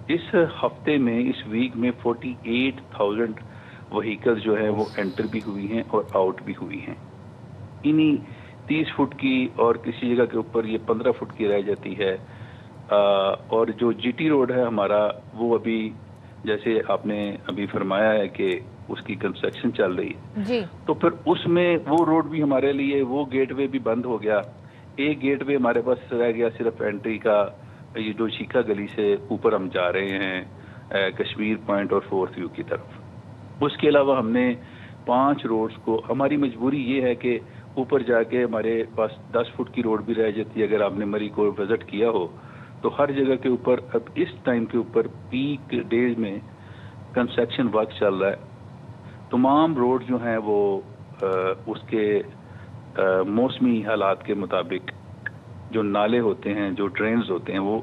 اس ہفتے میں اس ویک میں 48,000 وہیکل جو ہے وہ انٹر بھی ہوئی ہیں اور آؤٹ بھی ہوئی ہیں. انہی 30 فٹ کی اور کسی جگہ کے اوپر یہ 15 فٹ کی رہ جاتی ہے. اور جو GT روڈ ہے ہمارا وہ ابھی جیسے آپ نے ابھی فرمایا ہے کہ اس کی کنسٹرکشن چل رہی ہے جی, تو پھر اس میں وہ روڈ بھی ہمارے لیے وہ گیٹ وے بھی بند ہو گیا. ایک گیٹ وے ہمارے پاس رہ گیا صرف انٹری کا, یہ جو چیکا گلی سے اوپر ہم جا رہے ہیں کشمیر پوائنٹ اور 4th ویو کی طرف. اس کے علاوہ ہم نے 5 روڈز کو, ہماری مجبوری یہ ہے کہ اوپر جا کے ہمارے پاس 10 فٹ کی روڈ بھی رہ جاتی ہے. اگر آپ نے مری کو وزٹ کیا ہو تو ہر جگہ کے اوپر اب اس ٹائم کے اوپر پیک ڈیز میں کنسٹرکشن ورک چل رہا ہے. تمام روڈ جو ہیں وہ اس کے موسمی حالات کے مطابق جو نالے ہوتے ہیں, جو ڈرینز ہوتے ہیں, وہ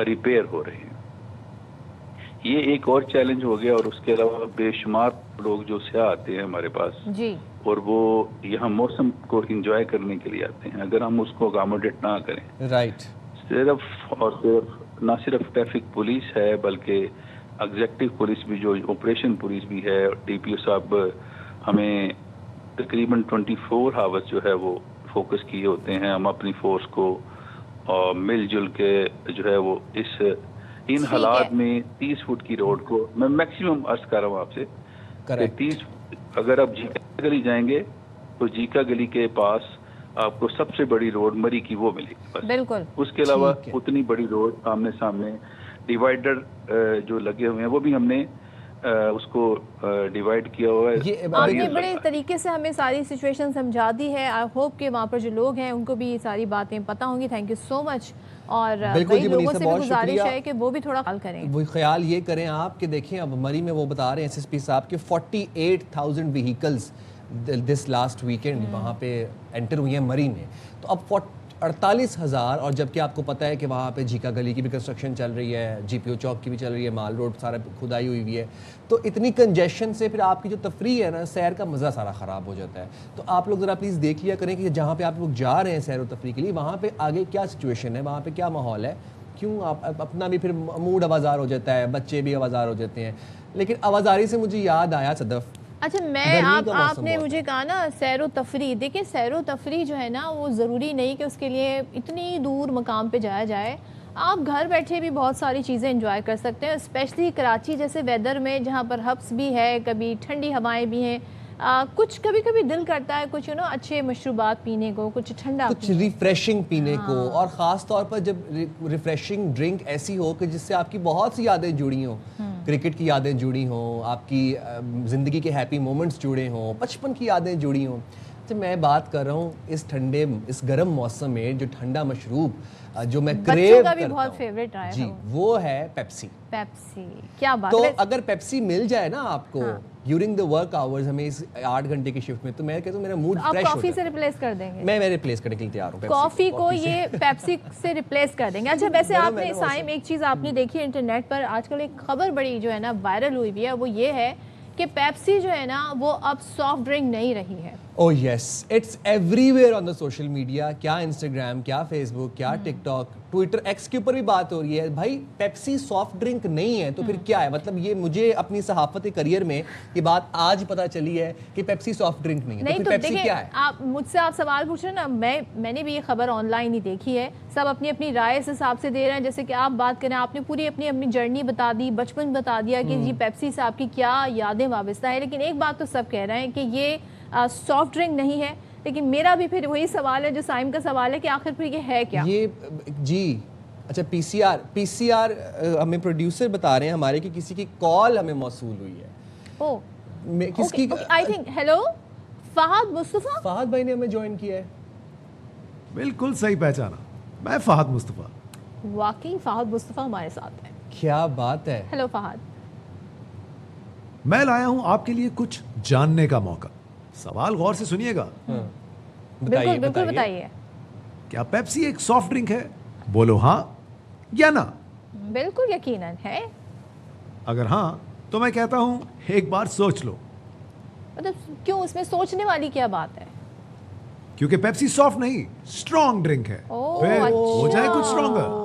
ریپیئر ہو رہے ہیں. یہ ایک اور چیلنج ہو گیا. اور اس کے علاوہ بے شمار لوگ جو سیاح آتے ہیں ہمارے پاس جی, اور وہ یہاں موسم کو انجوائے کرنے کے لیے آتے ہیں, اگر ہم اس کو اکاموڈیٹ نہ کریں, رائٹ, صرف اور صرف نہ صرف ٹریفک پولیس ہے بلکہ ایگزیکٹو پولیس بھی, جو آپریشن پولیس بھی ہے, DPO صاحب ہمیں تقریباً 24 آورس جو ہے وہ فوکس کیے ہوتے ہیں. ہم اپنی فورس کو مل جل کے جو ہے وہ ان حالات میں 30 فٹ کی روڈ کو میں میکسیمم عرض کر رہا ہوں آپ سے کہ 30, اگر آپ جیکا گلی جائیں گے تو جیکا گلی کے پاس آپ کو سب سے بڑی روڈ مری کی وہ ملے گی. بالکل. اس کے علاوہ اتنی بڑی روڈ آمنے سامنے ڈیوائڈر جو لگے ہوئے ہیں وہ بھی ہم نے اس کو ڈیوائڈ کیا ہوا ہے. آپ نے بڑے طریقے سے ہمیں ساری سچویشن سمجھا دی ہے. آئی ہوپ کہ وہاں پر جو لوگ ہیں ان کو بھی یہ ساری باتیں پتہ ہوں گی. تھینک یو سو مچ. اور کئی لوگوں سے بھی گزارش ہے کہ وہ بھی تھوڑا خیال کریں. وہ خیال یہ کریں آپ کہ دیکھیں اب مری میں وہ بتا رہے ہیں SSP صاحب کہ 48,000 ویہیکلز دس لاسٹ ویکینڈ وہاں پہ انٹر ہوئی ہیں مری میں. تو اب 48,000, اور جبکہ آپ کو پتہ ہے کہ وہاں پہ جھیکا گلی کی بھی کنسٹرکشن چل رہی ہے, GPO چوک کی بھی چل رہی ہے, مال روڈ سارا کھدائی ہوئی ہوئی ہے. تو اتنی کنجیشن سے پھر آپ کی جو تفریح ہے نا, سیر کا مزہ سارا خراب ہو جاتا ہے. تو آپ لوگ ذرا پلیز دیکھ لیا کریں کہ جہاں پہ آپ لوگ جا رہے ہیں سیر و تفریح کے لیے, وہاں پہ آگے کیا سچویشن ہے, وہاں پہ کیا ماحول ہے. کیوں آپ اپنا بھی پھر موڈ آوازار ہو جاتا ہے, بچے بھی آوازار ہو جاتے ہیں. لیکن آوازاری سے مجھے یاد آیا صدف, اچھا میں آپ نے مجھے کہا نا سیر و تفریح. دیکھیں سیر و تفریح جو ہے نا وہ ضروری نہیں کہ اس کے لیے اتنی دور مقام پہ جایا جائے. آپ گھر بیٹھے بھی بہت ساری چیزیں انجوائے کر سکتے ہیں, اسپیشلی کراچی جیسے ویدر میں جہاں پر ہبس بھی ہے, کبھی ٹھنڈی ہوائیں بھی ہیں, کچھ کبھی کبھی دل کرتا ہے کچھ اچھے مشروبات پینے کو, کچھ ٹھنڈا, کچھ ریفریشنگ پینے کو. اور خاص طور پر جب ریفریشنگ ڈرنک ایسی ہو کہ جس سے آپ کی بہت سی یادیں جڑی ہوں, کرکٹ کی یادیں جڑی ہوں, آپ کی زندگی کے ہیپی مومنٹس جڑے ہوں, بچپن کی یادیں جڑی ہوں. اچھا میں بات کر رہا ہوں اس گرم موسم میں جو ٹھنڈا مشروب جو میں کریو بچوں کا بھی بہت فیوریٹ رہا ہے جی وہ ہے پیپسی. کیا بات تو اگر پیپسی مل جائے نا آپ کو ڈیورنگ دا ورک آورز ہمیں اس 8 گھنٹے کی شفٹ میں, تو میں کہتا ہوں میرا موڈ فریش ہو جائے. آپ کافی سے ریپلیس کر دیں گے؟ میں ریپلیس کرنے کے لیے تیار ہوں کافی کو, یہ پیپسی سے ریپلیس کر دیں گے. اچھا ویسے آپ نے سائم ایک چیز آپ نے دیکھی انٹرنیٹ پر آج کل ایک خبر بڑی جو ہے نا وائرل ہوئی ہوئی ہے, وہ یہ ہے کہ پیپسی جو ہے نا وہ اب سافٹ ڈرنک نہیں رہی ہے. Oh yes, it's everywhere on the social media. کیا انسٹاگرام, کیا فیس بک, کیا ٹک ٹاک, ٹویٹر, ایکس کے اوپر بھی بات ہو رہی ہے. بھائی پیپسی سافٹ ڈرنک نہیں ہے تو پھر کیا ہے؟ مطلب یہ مجھے اپنی صحافتی کریئر میں یہ بات آج پتا چلی ہے کہ پیپسی سافٹ ڈرنک نہیں ہے. تو پھر پیپسی کیا ہے؟ آپ مجھ سے آپ سوال پوچھ رہے ہیں نا, میں نے بھی یہ خبر آن لائن ہی دیکھی ہے. سب اپنی اپنی رائے اس حساب سے دے رہے ہیں. جیسے کہ آپ بات کریں, آپ نے پوری اپنی جرنی بتا دی, بچپن بتا دیا کہ جی پیپسی سے آپ کی کیا یادیں وابستہ ہیں. لیکن ایک بات تو سب کہہ رہے ہیں کہ یہ سافٹ ڈرنک نہیں ہے. لیکن میرا بھی پھر وہی سوال ہے جو سائم کا سوال ہے کہ آخر پھر یہ ہے کیا؟ یہ جی اچھا پی سی آر ہمیں پروڈیوسر بتا رہے ہیں ہمارے کہ کسی کی کال ہمیں موصول ہوئی ہے. کس کی؟ آئی تھنک ہیلو فہد مصطفیٰ. فہد بھائی نے ہمیں جوائن کیا ہے. بالکل صحیح پہچانا, میں فہد مصطفیٰ. واقعی فہد مصطفیٰ ہمارے ساتھ ہیں. کیا بات ہے. ہیلو فہد. میں لایا ہوں آپ کے لیے کچھ جاننے کا موقع. سوال غور سے سنیے گا. بالکل بتائیے. کیا پیپسی ایک سافٹ ڈرنک ہے؟ بولو ہاں یا نا. بالکل یقیناً ہے. اگر ہاں تو میں کہتا ہوں ایک بار سوچ لو. مطلب کیوں, اس میں سوچنے والی کیا بات ہے؟ کیونکہ پیپسی سافٹ نہیں اسٹرانگ ڈرنک ہے. ہو جائے کچھ اسٹرانگر.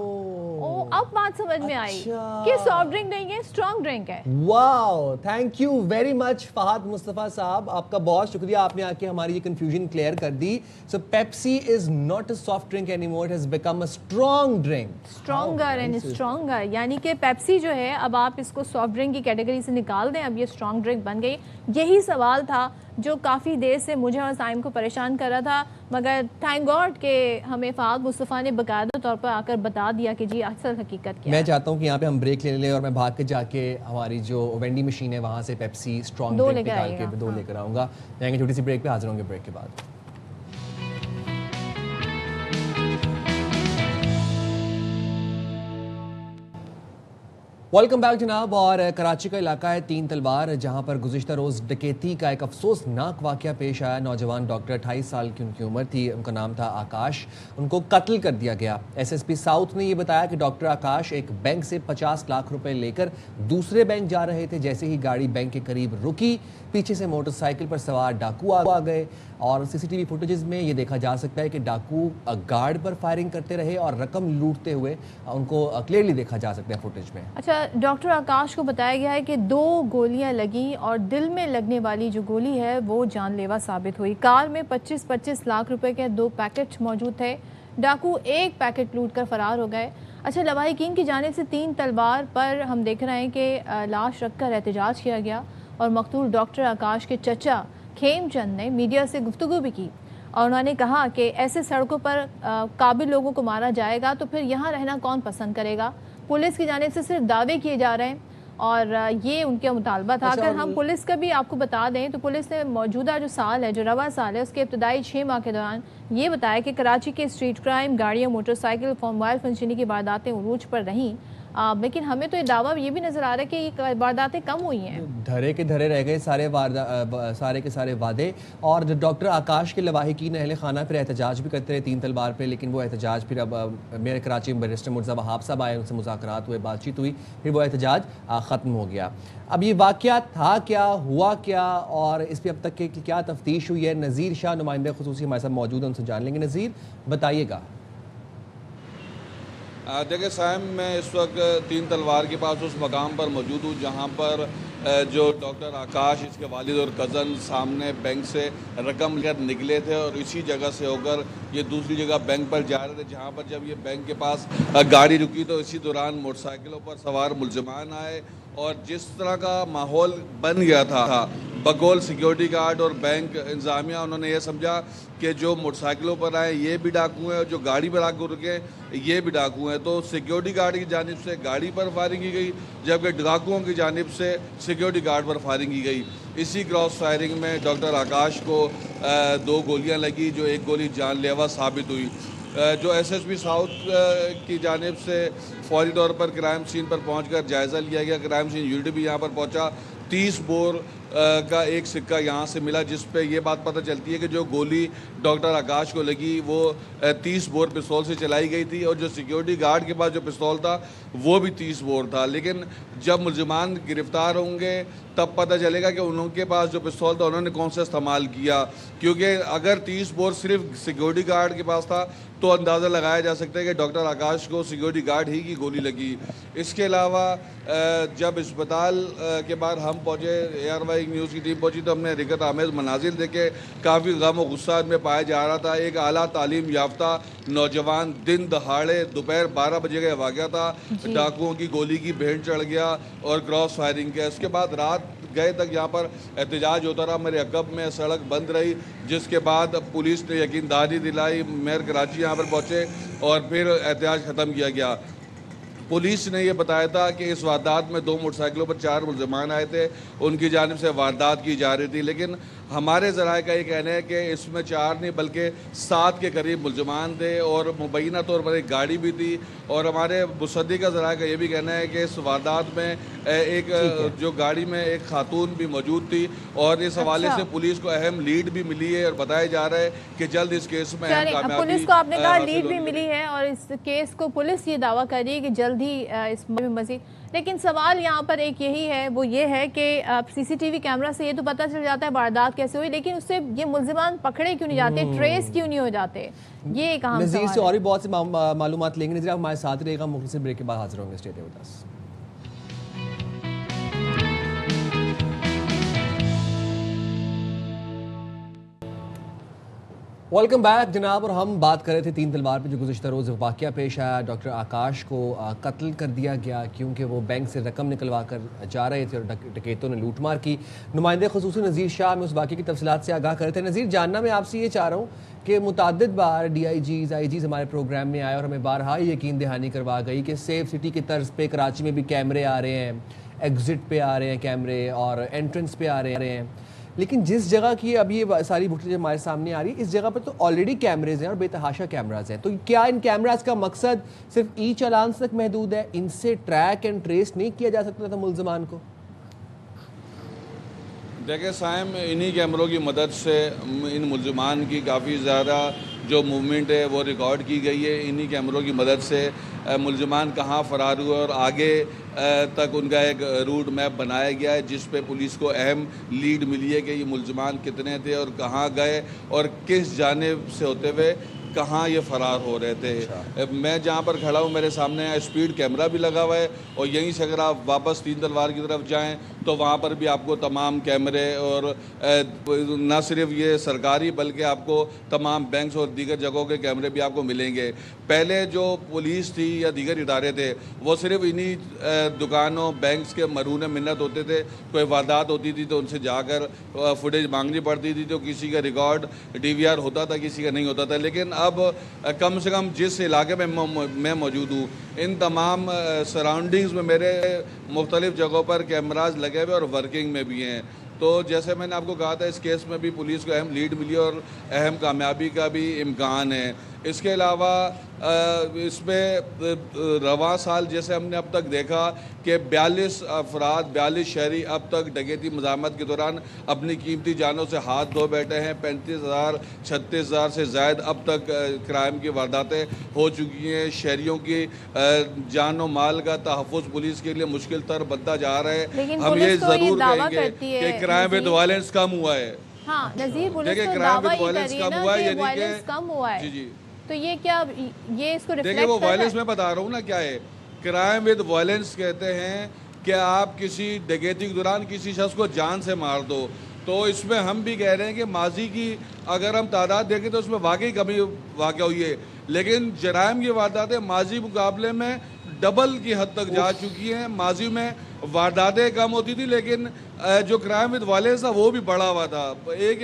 اب بات سمجھ میں آئی کہ سافٹ ڈرنک نہیں ہے, اسٹرانگ ڈرنک ہے. Wow, thank you very much Fahad Mustafa صاحب, آپ کا بہت شکریہ, آپ نے آ کے ہماری یہ کنفیوژن کلیئر کر دی. So Pepsi is not a soft drink any more, it has become a strong drink. Stronger and stronger, یعنی کہ پیپسی جو ہے اب آپ اس کو سافٹ ڈرنک کی کیٹیگری سے نکال دیں, اب یہ اسٹرانگ ڈرنک بن گئی. یہی سوال تھا جو کافی دیر سے مجھے اور سائم کو پریشان کر رہا تھا, مگر تھینک گاڈ کہ ہمیں فہد مصطفیٰ نے باقاعدہ طور پر آ کر بتا دیا کہ جی اصل حقیقت کیا ہے. میں چاہتا ہوں کہ یہاں پہ ہم بریک لے لیں اور میں بھاگ کے جا کے ہماری جو وینڈی مشین ہے وہاں سے پیپسی اسٹرانگ ڈرنک نکال کے 2 لے کر آؤں گا. جائیں گے چھوٹی سی بریک پہ, حاضر ہوں گے بریک کے بعد. ویلکم بیک جناب. اور کراچی کا علاقہ ہے 3 تلوار, جہاں پر گزشتہ روز ڈکیتی کا ایک افسوسناک واقعہ پیش آیا. نوجوان ڈاکٹر 28 سال کی ان کی عمر تھی, ان کا نام تھا آکاش, ان کو قتل کر دیا گیا. ایس ایس پی ساؤتھ نے یہ بتایا کہ ڈاکٹر آکاش ایک بینک سے 50 لاکھ روپے لے کر دوسرے بینک جا رہے تھے. جیسے ہی گاڑی بینک کے قریب رکی, پیچھے سے موٹر سائیکل پر سوار ڈاکو آ گئے, اور سی سی ٹی وی فوٹیجز میں یہ دیکھا جا سکتا ہے کہ ڈاکو گارڈ پر فائرنگ کرتے رہے اور رقم لوٹتے ہوئے ان کو کلیئرلی دیکھا جا سکتا ہے فوٹیج میں. اچھا, ڈاکٹر آکاش کو بتایا گیا ہے کہ 2 گولیاں لگیں اور دل میں لگنے والی جو گولی ہے وہ جان لیوا ثابت ہوئی. کار میں 25 لاکھ روپے کے 2 پیکٹ موجود تھے. ڈاکو 1 پیکٹ لوٹ کر فرار ہو گئے. اچھا, لواحقین کی جانب سے 3 تلوار پر ہم دیکھ رہے ہیں کہ لاش رکھ کر احتجاج کیا گیا, اور مقتول ڈاکٹر آکاش کے چچا کھیم چند نے میڈیا سے گفتگو بھی کی, اور انہوں نے کہا کہ ایسے سڑکوں پر قابل لوگوں کو مارا جائے گا تو پھر یہاں رہنا کون پسند کرے گا. پولیس کی جانب سے صرف دعوے کیے جا رہے ہیں, اور یہ ان کا مطالبہ تھا. اگر ہم پولیس کا بھی آپ کو بتا دیں تو پولیس نے موجودہ جو سال ہے, جو رواں سال ہے, اس کے ابتدائی 6 ماہ کے دوران یہ بتایا کہ کراچی کے اسٹریٹ کرائم, گاڑیوں, موٹر سائیکل, موبائل فنشنی کی وارداتیں عروج پر رہیں. لیکن ہمیں تو یہ دعویٰ یہ بھی نظر آ رہا ہے کہ یہ وارداتیں کم ہوئی ہیں. دھرے کے دھرے رہ گئے سارے کے سارے وعدے. اور ڈاکٹر آکاش کے لواحقین اہل خانہ پھر احتجاج بھی کرتے رہے 3 تلوار پہ, لیکن وہ احتجاج پھر اب میرے کراچی میں بیرسٹر مرزا وہاب صاحب آئے, ان سے مذاکرات ہوئے, بات چیت ہوئی, پھر وہ احتجاج ختم ہو گیا. اب یہ واقعہ تھا کیا, ہوا کیا, اور اس پہ اب تک کی کیا تفتیش ہوئی ہے. نذیر شاہ نمائندہ خصوصی ہمارے ساتھ موجود ہیں, ان سے جان لیں گے. نذیر بتائیے گا. دیکھیں سائم, میں اس وقت 3 تلوار کے پاس اس مقام پر موجود ہوں جہاں پر جو ڈاکٹر آکاش, اس کے والد اور کزن سامنے بینک سے رقم لے کر نکلے تھے, اور اسی جگہ سے ہو کر یہ دوسری جگہ بینک پر جا رہے تھے. جہاں پر جب یہ بینک کے پاس گاڑی رکی تو اسی دوران موٹر سائیکلوں پر سوار ملزمان آئے اور جس طرح کا ماحول بن گیا تھا بقول سیکیورٹی گارڈ اور بینک انتظامیہ، انہوں نے یہ سمجھا کہ جو موٹر سائیکلوں پر آئے یہ بھی ڈاکو ہیں اور جو گاڑی پر آ کر رکے یہ بھی ڈاکو ہیں، تو سیکیورٹی گارڈ کی جانب سے گاڑی پر فائرنگ کی گئی، جبکہ ڈاکوؤں کی جانب سے سیکیورٹی گارڈ پر فائرنگ کی گئی۔ اسی کراس فائرنگ میں ڈاکٹر آکاش کو 2 گولیاں لگی، جو 1 گولی جان لیوا ثابت ہوئی۔ جو ایس ایس پی ساؤتھ کی جانب سے فوری طور پر کرائم سین پر پہنچ کر جائزہ لیا گیا، کرائم سین یونٹ بھی یہاں پر پہنچا، 30 بور کا ایک سکہ یہاں سے ملا، جس پہ یہ بات پتہ چلتی ہے کہ جو گولی ڈاکٹر آکاش کو لگی وہ 30 بور پستول سے چلائی گئی تھی، اور جو سیکیورٹی گارڈ کے پاس جو پستول تھا وہ بھی 30 بور تھا۔ لیکن جب ملزمان گرفتار ہوں گے تب پتہ چلے گا کہ انہوں کے پاس جو پستول تھا انہوں نے کون سا استعمال کیا، کیونکہ اگر 30 بور صرف سیکیورٹی گارڈ کے پاس تھا تو اندازہ لگایا جا سکتا ہے کہ ڈاکٹر آکاش کو سیکیورٹی گارڈ ہی کی گولی لگی۔ اس کے علاوہ جب اسپتال کے بعد ہم پہنچے، اے آر وائی نیوز کی ٹیم پہنچی، تو ہم نے حقیقت آمیز مناظر دیکھے، کافی غم و غصہ میں پایا جا رہا تھا۔ ایک اعلیٰ تعلیم یافتہ نوجوان دن دہاڑے دوپہر 12 بجے کا واقعہ تھا، ڈاکوؤں کی گولی کی بھینٹ چڑھ گیا اور کراس فائرنگ کیا۔ اس کے بعد رات گئے تک یہاں پر احتجاج ہوتا رہا، میرے عقب میں سڑک بند رہی، جس کے بعد پولیس نے یقین دہانی دلائی، میئر کراچی یہاں پر پہنچے اور پھر احتجاج ختم کیا گیا۔ پولیس نے یہ بتایا تھا کہ اس واردات میں 2 موٹر سائیکلوں پر 4 ملزمان آئے تھے، ان کی جانب سے واردات کی جا رہی تھی، لیکن ہمارے ذرائع کا یہ کہنا ہے کہ اس میں 4 نہیں بلکہ 7 کے قریب ملزمان تھے، اور مبینہ طور پر ایک گاڑی بھی تھی، اور ہمارے مصدقہ ذرائع کا یہ بھی کہنا ہے کہ اس واردات میں ایک جو گاڑی میں ایک خاتون بھی موجود تھی، اور اس حوالے سے پولیس کو اہم لیڈ بھی ملی ہے اور بتایا جا رہا ہے کہ جلد اس کیس میں اہم کامیابی پولیس کو آپ نے کہا لیڈ بھی ملی ہے، اور اس کیس کو پولیس یہ دعویٰ کر رہی ہے کہ جلد ہی اس میں مزید، لیکن سوال یہاں پر ایک یہی ہے، وہ یہ ہے کہ سی سی ٹی وی کیمرہ سے یہ تو پتہ چل جاتا ہے واردات کیسے ہوئی، لیکن اس سے یہ ملزمان پکڑے کیوں نہیں جاتے، ٹریس کیوں نہیں ہو جاتے، یہ ایک اہم سوال ہے۔ نذیر سے اور بھی بہت سی معلومات لیں گے، نذیر آپ ہمارے ساتھ رہے گا، مختصر بریک کے بعد حاضر ہوں گے، stay with us. Welcome back جناب، اور ہم بات کر رہے تھے 3 تلوار پہ جو گزشتہ روز واقعہ پیش آیا، ڈاکٹر آکاش کو قتل کر دیا گیا کیونکہ وہ بینک سے رقم نکلوا کر جا رہے تھے اور ڈکیتوں نے لوٹ مار کی۔ نمائندے خصوصی نذیر شاہ میں اس واقعے کی تفصیلات سے آگاہ کر رہے تھے۔ نذیر، جاننا میں آپ سے یہ چاہ رہا ہوں کہ متعدد بار ڈی آئی جیز آئی جیز ہمارے پروگرام میں آئے اور ہمیں بارہا یقین دہانی کروا گئی کہ سیف سٹی کی طرز پہ کراچی میں بھی کیمرے آ رہے ہیں، ایگزٹ پہ آ رہے ہیں کیمرے اور انٹرنس پہ آ رہے ہیں، لیکن جس جگہ کی اب یہ ساری فوٹیج ہمارے سامنے آ رہی ہے اس جگہ پر تو آلریڈی کیمریز ہیں اور بے تحاشا کیمراز ہیں، تو کیا ان کیمراز کا مقصد صرف ای چالانس تک محدود ہے؟ ان سے ٹریک اینڈ ٹریس نہیں کیا جا سکتا تھا ملزمان کو؟ دیکھیں سائم، انہی کیمروں کی مدد سے ان ملزمان کی کافی زیادہ جو موومنٹ ہے وہ ریکارڈ کی گئی ہے۔ انہی کیمروں کی مدد سے ملزمان کہاں فرار ہوئے اور آگے تک ان کا ایک روٹ میپ بنایا گیا ہے، جس پہ پولیس کو اہم لیڈ ملی ہے کہ یہ ملزمان کتنے تھے اور کہاں گئے اور کس جانب سے ہوتے ہوئے کہاں یہ فرار ہو رہے تھے۔ میں جہاں پر کھڑا ہوں میرے سامنے اسپیڈ کیمرہ بھی لگا ہوا ہے، اور یہیں سے اگر آپ واپس 3 تلوار کی طرف جائیں تو وہاں پر بھی آپ کو تمام کیمرے، اور نہ صرف یہ سرکاری بلکہ آپ کو تمام بینکس اور دیگر جگہوں کے کیمرے بھی آپ کو ملیں گے۔ پہلے جو پولیس تھی یا دیگر ادارے تھے وہ صرف انہی دکانوں بینکس کے مرہون منت ہوتے تھے، کوئی واردات ہوتی تھی تو ان سے جا کر فوٹیج مانگنی پڑتی تھی، تو کسی کا ریکارڈ ڈی وی آر ہوتا تھا کسی کا نہیں ہوتا تھا۔ لیکن اب کم سے کم جس علاقے میں موجود ہوں ان تمام سراؤنڈنگز میں میرے مختلف جگہوں پر کیمراز لگے ہوئے اور ورکنگ میں بھی ہیں۔ تو جیسے میں نے آپ کو کہا تھا اس کیس میں بھی پولیس کو اہم لیڈ ملی اور اہم کامیابی کا بھی امکان ہے۔ اس کے علاوہ اس میں رواں سال جیسے ہم نے اب تک دیکھا کہ 42 افراد 42 شہری اب تک ڈکیتی مزاحمت کے دوران اپنی قیمتی جانوں سے ہاتھ دھو بیٹھے ہیں۔ 35,000 36,000 سے زائد اب تک کرائم کی وارداتیں ہو چکی ہیں۔ شہریوں کی جان و مال کا تحفظ پولیس کے لیے مشکل تر بنتا جا رہا ہے۔ ہم یہ ضرور کہیں گے کہ کرائم ود وائلنس کم ہوا ہے۔ ہاں نذیر، پولیس تو دعویٰ ہی کر رہی ہے نا کہ وائلنس کم ہوا ہے۔ جی جی، تو یہ کیا یہ اس کو ریفلیکٹ دیکھیں وہ وائلنس میں بتا رہا ہوں نا کیا ہے۔ کرائم ود وائلنس کہتے ہیں کہ آپ کسی ڈکیتی کے دوران کسی شخص کو جان سے مار دو، تو اس میں ہم بھی کہہ رہے ہیں کہ ماضی کی اگر ہم تعداد دیکھیں تو اس میں واقعی کمی واقع ہوئی ہے، لیکن جرائم کی وارداتیں ماضی مقابلے میں ڈبل کی حد تک جا چکی ہیں. ماضی میں وارداتیں کم ہوتی تھی لیکن جو کرائم ود وائلنس تھا وہ بھی بڑھا ہوا تھا. ایک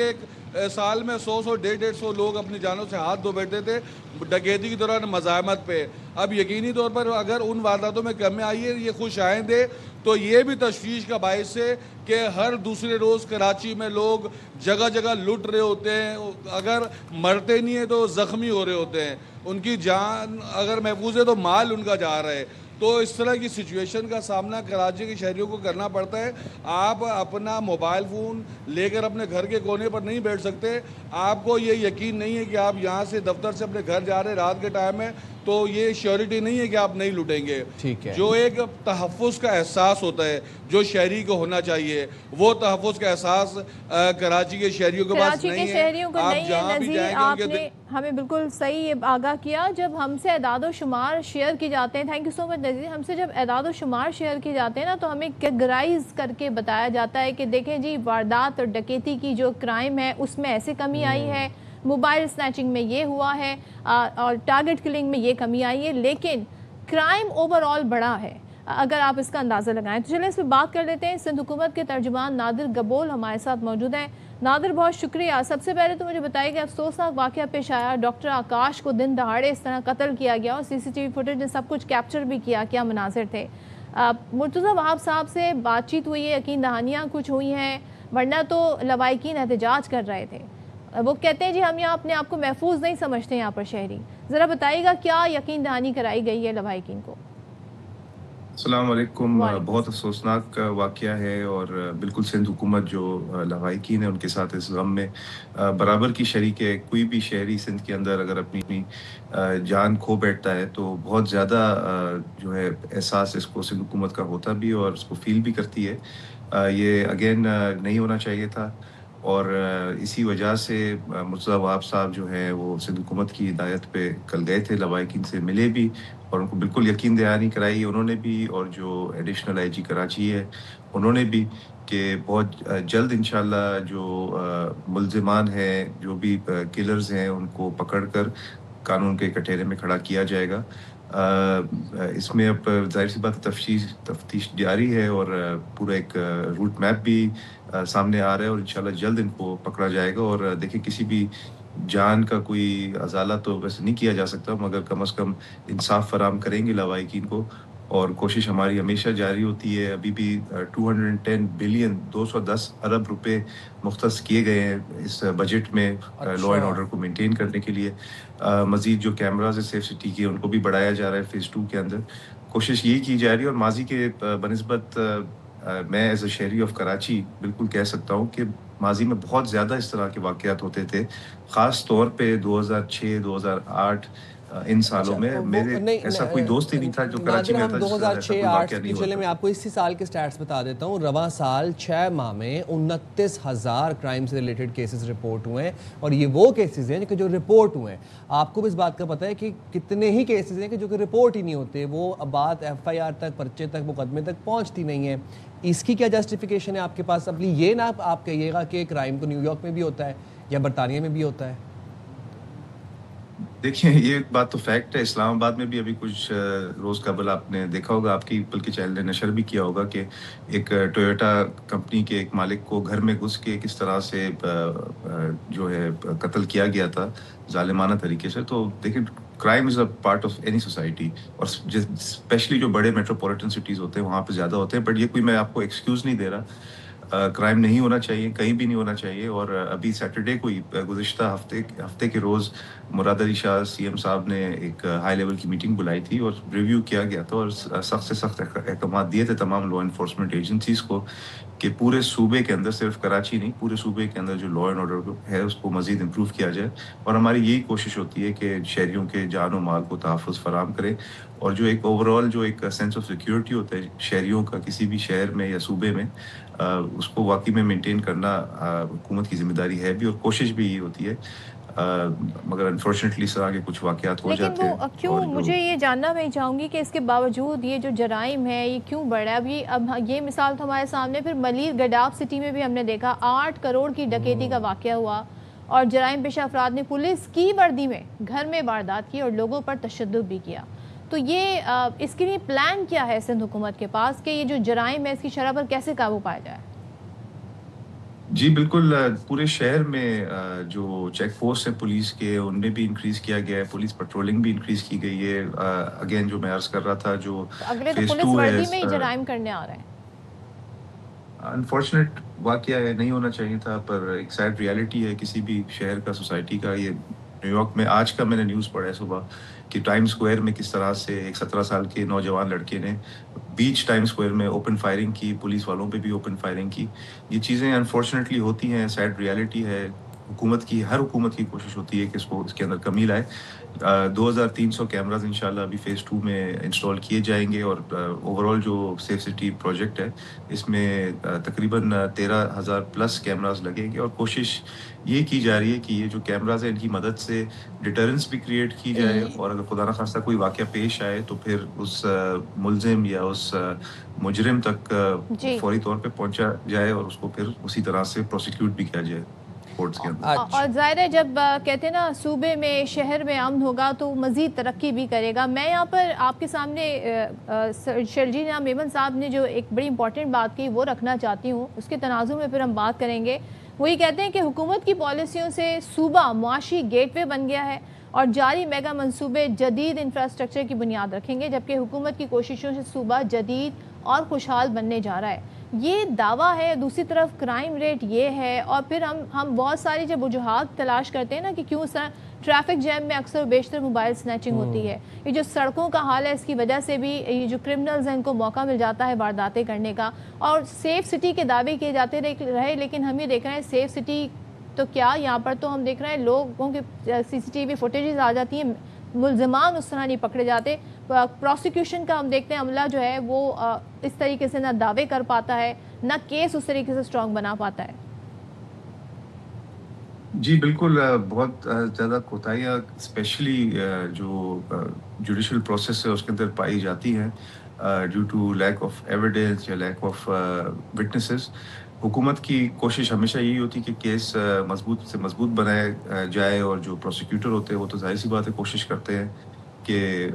سال میں 100 150 لوگ اپنی جانوں سے ہاتھ دھو بیٹھتے تھے ڈکیتی کی دوران مزاحمت پہ. اب یقینی طور پر اگر ان وارداتوں میں کمی آئی ہے یہ خوش آئند ہے تو یہ بھی تشویش کا باعث ہے کہ ہر دوسرے روز کراچی میں لوگ جگہ جگہ لٹ رہے ہوتے ہیں. اگر مرتے نہیں ہیں تو زخمی ہو رہے ہوتے ہیں. ان کی جان اگر محفوظ ہے تو مال ان کا جا رہا ہے. تو اس طرح کی سچویشن کا سامنا کراچی کے شہریوں کو کرنا پڑتا ہے. آپ اپنا موبائل فون لے کر اپنے گھر کے کونے پر نہیں بیٹھ سکتے. آپ کو یہ یقین نہیں ہے کہ آپ یہاں سے دفتر سے اپنے گھر جا رہے ہیں رات کے ٹائم میں تو یہ شیورٹی نہیں ہے کہ آپ نہیں لوٹیں گے. جو ایک تحفظ کا احساس ہوتا ہے جو شہری کو ہونا چاہیے وہ تحفظ کا احساس کراچی کے شہریوں کے پاس نہیں ہے. آپ جہاں بھی جائیں گے ان کے ہمیں بالکل صحیح آگاہ کیا. جب ہم سے اعداد و شمار شیئر کی جاتے ہیں, تھینک یو سو مچ نذیر, ہم سے جب اعداد و شمار شیئر کی جاتے ہیں نا تو ہمیں کیٹگرائز کر کے بتایا جاتا ہے کہ دیکھیں جی واردات اور ڈکیتی کی جو کرائم ہے اس میں ایسے کمی آئی ہے, موبائل سنیچنگ میں یہ ہوا ہے اور ٹارگٹ کلنگ میں یہ کمی آئی ہے, لیکن کرائم اوور آل بڑا ہے اگر آپ اس کا اندازہ لگائیں. تو چلیں اس پہ بات کر لیتے ہیں. سندھ حکومت کے ترجمان نادر گبول ہمارے ساتھ موجود ہیں. نادر بہت شکریہ. سب سے پہلے تو مجھے بتائیے کہ افسوسناک واقعہ پیش آیا, ڈاکٹر آکاش کو دن دہاڑے اس طرح قتل کیا گیا اور CCTV فوٹیج نے سب کچھ کیپچر بھی کیا, کیا مناظر تھے. مرتضیٰ وہاب صاحب سے بات چیت ہوئی ہے, یقین دہانیاں کچھ ہوئی ہیں, ورنہ تو لوائقین احتجاج کر رہے تھے. وہ کہتے ہیں جی ہم یہاں اپنے آپ کو محفوظ نہیں سمجھتے یہاں پر شہری. ذرا بتائیے گا کیا یقین دہانی کرائی گئی ہے لوائقین کو؟ السلام علیکم. بہت افسوسناک واقعہ ہے اور بالکل سندھ حکومت جو لوائقین ہیں ان کے ساتھ اس غم میں برابر کی شریک ہے. کوئی بھی شہری سندھ کے اندر اگر اپنی جان کھو بیٹھتا ہے تو بہت زیادہ جو ہے احساس اس کو سندھ حکومت کا ہوتا بھی اور اس کو فیل بھی کرتی ہے. یہ اگین نہیں ہونا چاہیے تھا اور اسی وجہ سے مرتضیٰ وہاب صاحب جو ہے وہ سندھ حکومت کی ہدایت پہ کل گئے تھے, لوائقین سے ملے بھی اور ان کو بالکل یقین دہانی کرائی انہوں نے بھی, اور جو ایڈیشنل IG کراچی ہے انہوں نے بھی, کہ بہت جلد انشاءاللہ جو ملزمان ہیں جو بھی کلرز ہیں ان کو پکڑ کر قانون کے کٹہرے میں کھڑا کیا جائے گا. اس میں اب ظاہر سی بات تفتیش جاری ہے اور پورا ایک روٹ میپ بھی سامنے آ رہا ہے اور انشاءاللہ جلد ان کو پکڑا جائے گا. اور دیکھیں کسی بھی جان کا کوئی ازالہ تو ویسے نہیں کیا جا سکتا مگر کم از کم انصاف فراہم کریں گے لوائقین کو اور کوشش ہماری ہمیشہ جاری ہوتی ہے. ابھی بھی 210 بلین 210 ارب روپے مختص کیے گئے ہیں اس بجٹ میں لا اینڈ آرڈر کو مینٹین کرنے کے لیے. مزید جو کیمراز ہے سیف سٹی کے ان کو بھی بڑھایا جا رہا ہے فیز 2 کے اندر. کوشش یہی کی جا رہی ہے اور ماضی کے بنسبت میں ایز اے شہری آف کراچی بالکل کہہ سکتا ہوں کہ ماضی میں بہت زیادہ اس طرح کے واقعات ہوتے تھے, خاص طور پہ 2006 2008 ان سالوں میں. میرے ایسا کوئی دوست ہی نہیں تھا جو کراچی میں تھا 2006-08 کی. چلے میں آپ کو اسی سال کے سٹیٹس بتا دیتا ہوں. رواں سال 6 ماہ میں 29,000 کرائم سے ریلیٹڈ کیسز رپورٹ ہوئے ہیں اور یہ وہ کیسز ہیں کہ جو رپورٹ ہوئے ہیں. آپ کو بھی اس بات کا پتہ ہے کہ کتنے ہی کیسز ہیں کہ جو کہ رپورٹ ہی نہیں ہوتے, وہ بات FIR تک, پرچے تک, مقدمے تک پہنچتی نہیں ہے. اس کی کیا جسٹیفیکیشن ہے آپ کے پاس؟ اپنی یہ نہ آپ کہیے گا کہ کرائم تو نیو یارک میں بھی ہوتا ہے یا برطانیہ میں بھی ہوتا ہے. دیکھیں یہ بات تو فیکٹ ہے, اسلام آباد میں بھی ابھی کچھ روز قبل آپ نے دیکھا ہوگا, آپ کی بلکہ چینل نے نشر بھی کیا ہوگا کہ ایک ٹویوٹا کمپنی کے ایک مالک کو گھر میں گھس کے کس طرح سے جو ہے قتل کیا گیا تھا ظالمانہ طریقے سے. تو دیکھیں crime is a part of any society اور اسپیشلی جو بڑے میٹروپولیٹن سٹیز ہوتے ہیں وہاں پہ زیادہ ہوتے ہیں. بٹ یہ کوئی میں آپ کو ایکسکیوز نہیں دے رہا, کرائم نہیں ہونا چاہیے, کہیں بھی نہیں ہونا چاہیے. اور ابھی سیٹرڈے کو ہی گزشتہ ہفتے کے روز مراد علی شاہ CM صاحب نے ایک ہائی لیول کی میٹنگ بلائی تھی اور ریویو کیا گیا تھا اور سخت سے سخت احکامات دیے تھے تمام لا انفورسمنٹ ایجنسیز کو کہ پورے صوبے کے اندر, صرف کراچی نہیں پورے صوبے کے اندر جو لا اینڈ آرڈر ہے اس کو مزید امپروو کیا جائے. اور ہماری یہی کوشش ہوتی ہے کہ شہریوں کے جان و مال کو تحفظ فراہم کرے اور جو ایک اوور آل جو ایک سینس آف سیکیورٹی ہوتا ہے شہریوں کا کسی بھی شہر میں یا صوبے میں, اس کو واقعی میں مینٹین کرنا حکومت کی ذمہ داری ہے بھی اور کوشش بھی یہی ہوتی ہے. مگر انفارچونیٹلی اس طرح کے کچھ واقعات ہو جاتے ہیں. کیوں مجھے یہ جاننا میں چاہوں گی کہ اس کے باوجود یہ جو جرائم ہے یہ کیوں بڑھ رہا ہے؟ اب یہ مثال تو ہمارے سامنے, پھر ملیر گڈاف سٹی میں بھی ہم نے دیکھا 8 کروڑ کی ڈکیتی کا واقعہ ہوا اور جرائم پیشہ افراد نے پولیس کی وردی میں گھر میں واردات کی اور لوگوں پر تشدد بھی کیا. تو یہ اس کے لیے پلان کیا ہے سندھ حکومت کے پاس کہ یہ جو جرائم ہے اس کی شرح پر کیسے قابو پایا جائے؟ جی بالکل، پورے شہر میں جو چیک پوسٹ ہیں پولیس کے ان میں بھی انکریز کیا گیا ہے، پولیس پیٹرولنگ بھی انکریز کی گئی ہے. اگین جو میں عرض کر رہا تھا جو اگلے تو پولیس وردی میں ہی جرائم کرنے آ رہے ہیں. انفارچونیٹ واقعہ ہے، نہیں ہونا چاہیے تھا، پر ایک سیڈ ریالٹی ہے کسی بھی شہر کا، سوسائٹی کا. یہ نیو یارک میں آج کا میں نے نیوز پڑھا ہے صبح کہ ٹائم سکوائر میں کس طرح سے ایک 17 سال کے نوجوان لڑکے نے بیچ ٹائم سکوائر میں اوپن فائرنگ کی، پولیس والوں پہ بھی اوپن فائرنگ کی. یہ چیزیں انفارچونیٹلی ہوتی ہیں، سیڈ ریالٹی ہے. ہر حکومت کی کوشش ہوتی ہے کہ اس کے اندر کمی لائے. 2300 کیمراز انشاءاللہ ابھی فیز 2 میں انسٹال کیے جائیں گے، اور اوور آل جو سیف سٹی پروجیکٹ ہے اس میں تقریباً 13,000 پلس کیمراز لگیں گے. اور کوشش یہ کی جا رہی ہے کہ یہ جو کیمراز ہیں ان کی مدد سے ڈیٹرنس بھی کریٹ کی جائے، اور اگر خدا نخواستہ کوئی واقعہ پیش آئے تو پھر اس ملزم یا اس مجرم تک فوری طور پہ پہنچا جائے اور اس کو پھر اسی طرح سے پروسیکیوٹ بھی کیا جائے. اور ظاہر ہے جب کہتے ہیں نا صوبے میں شہر میں امن ہوگا تو مزید ترقی بھی کرے گا. میں یہاں پر آپ کے سامنے شرجیل میمن صاحب نے جو ایک بڑی امپورٹنٹ بات کی وہ رکھنا چاہتی ہوں، اس کے تناظر میں پھر ہم بات کریں گے. وہ یہ کہتے ہیں کہ حکومت کی پالیسیوں سے صوبہ معاشی گیٹ وے بن گیا ہے اور جاری میگا منصوبے جدید انفراسٹرکچر کی بنیاد رکھیں گے، جبکہ حکومت کی کوششوں سے صوبہ جدید اور خوشحال بننے جا رہا ہے. یہ دعویٰ ہے. دوسری طرف کرائم ریٹ یہ ہے، اور پھر ہم بہت ساری جب وجوہات تلاش کرتے ہیں نا کہ کیوں ٹریفک جیم میں اکثر و بیشتر موبائل سنیچنگ ہوتی ہے، یہ جو سڑکوں کا حال ہے اس کی وجہ سے بھی یہ جو کرمنلز ہیں ان کو موقع مل جاتا ہے وارداتیں کرنے کا. اور سیف سٹی کے دعوے کیے جاتے رہے، لیکن ہم یہ دیکھ رہے ہیں سیف سٹی تو کیا، یہاں پر تو ہم دیکھ رہے ہیں لوگوں کے سی سی ٹی وی فوٹیجز آ جاتی ہیں، ملزمان اس طرح نہیں پکڑے جاتے. پروسیکیوشن کا ہم دیکھتے ہیں عملہ جو ہے وہ اس طریقے سے نہ دعوے کر پاتا ہے، نہ کیس اس طریقے سے سٹرونگ بنا پاتا ہے. جی بالکل، بہت زیادہ کوتاہیاں اسپیشلی جو جوڈیشل پروسیس ہے اس کے اندر پائی جاتی ہیں due to lack of evidence یا لیک آف وٹنسز. حکومت کی کوشش ہمیشہ یہی ہوتی کہ کیس مضبوط سے مضبوط بنایا جائے، اور جو پروسیکیوٹر ہوتے ہیں وہ تو ظاہر سی بات ہے کوشش کرتے ہیں کہ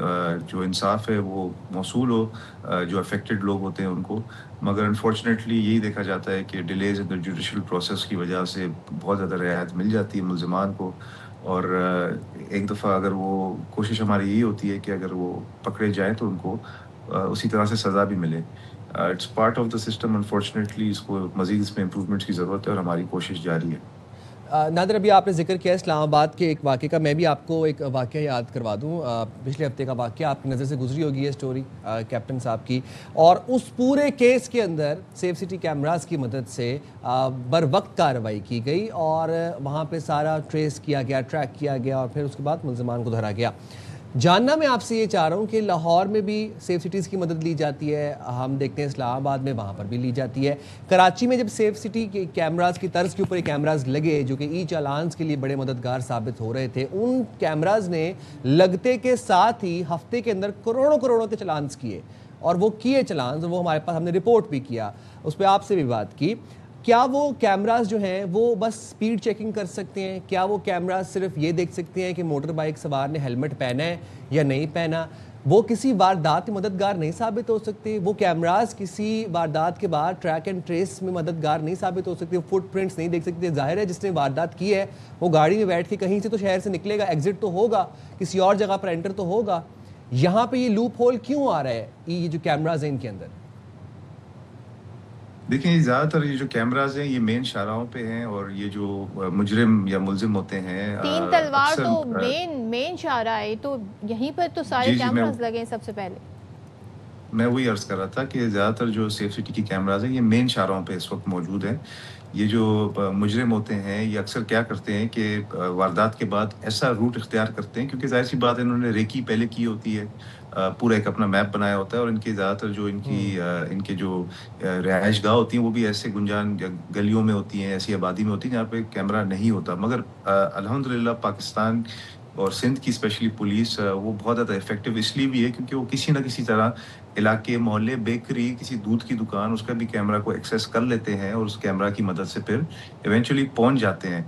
جو انصاف ہے وہ موصول ہو جو افیکٹڈ لوگ ہوتے ہیں ان کو. مگر انفارچونیٹلی یہی دیکھا جاتا ہے کہ delays in the judicial process کی وجہ سے بہت زیادہ رعایت مل جاتی ہے ملزمان کو. اور ایک دفعہ اگر وہ کوشش ہماری یہی ہوتی ہے کہ اگر وہ پکڑے جائیں تو ان کو اسی طرح سے سزا بھی ملے. It's part of the system. Unfortunately اس کو مزید اس میں امپروومنٹس کی ضرورت ہے اور ہماری کوشش جاری ہے. نادر ابھی آپ نے ذکر کیا اسلام آباد کے ایک واقعے کا، میں بھی آپ کو ایک واقعہ یاد کروا دوں. پچھلے ہفتے کا واقعہ آپ کی نظر سے گزری ہوگی یہ سٹوری کیپٹن صاحب کی، اور اس پورے کیس کے اندر سیف سٹی کیمراز کی مدد سے بر وقت کارروائی کی گئی اور وہاں پہ سارا ٹریس کیا گیا، ٹریک کیا گیا، اور پھر اس کے بعد ملزمان کو دھرا گیا. جاننا میں آپ سے یہ چاہ رہا ہوں کہ لاہور میں بھی سیف سٹیز کی مدد لی جاتی ہے، ہم دیکھتے ہیں اسلام آباد میں وہاں پر بھی لی جاتی ہے. کراچی میں جب سیف سٹی کے کیمراز کی طرز کے اوپر کیمراز لگے جو کہ ای چالانز کے لیے بڑے مددگار ثابت ہو رہے تھے، ان کیمراز نے لگتے کے ساتھ ہی ہفتے کے اندر کروڑوں کے چالانز کیے، اور وہ کیے چالانز وہ ہمارے پاس، ہم نے رپورٹ بھی کیا، اس پہ آپ سے بھی بات کی. کیا وہ کیمراز جو ہیں وہ بس سپیڈ چیکنگ کر سکتے ہیں؟ کیا وہ کیمراز صرف یہ دیکھ سکتے ہیں کہ موٹر بائک سوار نے ہیلمٹ پہنا ہے یا نہیں پہنا؟ وہ کسی واردات میں مددگار نہیں ثابت ہو سکتے؟ وہ کیمراز کسی واردات کے بعد ٹریک اینڈ ٹریس میں مددگار نہیں ثابت ہو سکتے؟ فٹ پرنٹس نہیں دیکھ سکتے؟ ظاہر ہے جس نے واردات کی ہے وہ گاڑی میں بیٹھ کے کہیں سے تو شہر سے نکلے گا، ایگزٹ تو ہوگا، کسی اور جگہ پر انٹر تو ہوگا. یہاں پہ یہ لوپ ہول کیوں آ رہا ہے یہ جو کیمراز ہیں ان کے اندر؟ دیکھیں زیادہ تر یہ جو کیمراز ہیں یہ مین شاہراہوں پہ ہیں، اور یہ جو مجرم یا ملزم ہوتے ہیں تین تلوار تو مین شاہراہ ہے، تو یہیں پر تو سارے کیمراز لگے ہیں. سب سے پہلے میں وہی عرض کر رہا تھا کہ زیادہ تر جو سیف سٹی کی کیمراز ہیں یہ مین شاہراہوں پہ اس وقت موجود ہیں. یہ جو مجرم ہوتے ہیں یہ اکثر کیا کرتے ہیں کہ واردات کے بعد ایسا روٹ اختیار کرتے ہیں، کیونکہ ظاہر سی بات ہے انہوں نے ریکی پہلے کی ہوتی ہے، پورا ایک اپنا میپ بنایا ہوتا ہے، اور ان کے زیادہ تر جو ان کے جو رہائش گاہ ہوتی ہیں وہ بھی ایسے گنجان گلیوں میں ہوتی ہیں، ایسی آبادی میں ہوتی ہیں جہاں پہ کیمرہ نہیں ہوتا. مگر الحمدللہ پاکستان اور سندھ کی اسپیشلی پولیس وہ بہت زیادہ افیکٹو اس لیے بھی ہے کیونکہ وہ کسی نہ کسی طرح علاقے، محلے، بیکری، کسی دودھ کی دکان، اس کا بھی کیمرہ کو ایکسیس کر لیتے ہیں، اور اس کیمرہ کی مدد سے پھر ایونچولی پہنچ جاتے ہیں.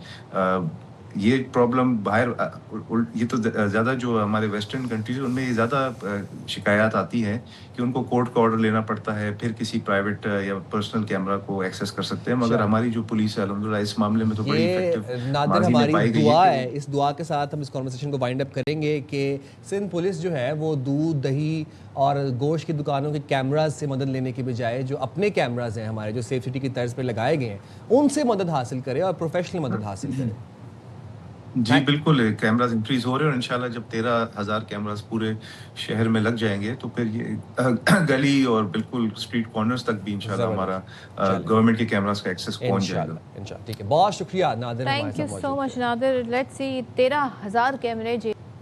یہ پرابلم باہر یہ تو زیادہ جو ہمارے ویسٹرن کنٹریز ان میں یہ زیادہ شکایات آتی ہیں کہ ان کو کورٹ کا آرڈر لینا پڑتا ہے, پھر کسی پرائیویٹ یا پرسنل کیمرہ کو ایکسیس کر سکتے ہیں, مگر ہماری جو پولیس ہے الحمدللہ اس معاملے میں تو بڑی ایفیکٹو نادر ہماری دعا ہے. اس دعا کے ساتھ ہم اس کانورسیشن کو وائنڈ اپ کریں گے کہ سندھ پولیس جو ہے وہ دودھ دہی اور گوشت کی دکانوں کے کیمراز سے مدد لینے کی بجائے جو اپنے کیمراز ہیں ہمارے جو سیف سٹی کی طرز پہ لگائے گئے ہیں ان سے مدد حاصل کرے اور پروفیشنل مدد حاصل کرے. جی بالکل, کیمراز انکریز ہو رہے ہیں اور انشاءاللہ جب 13,000 کیمراز پورے شہر میں لگ جائیں گے تو پھر یہ گلی اور بالکل اسٹریٹ کارنرز تک بھی انشاءاللہ ہمارا گورنمنٹ کے کیمراز کا ایکسیس پہنچ جائے گا انشاءاللہ. ٹھیک ہے, بہت شکریہ Nadir. Thank you so much Nadir. Let's see 13,000 کیمرے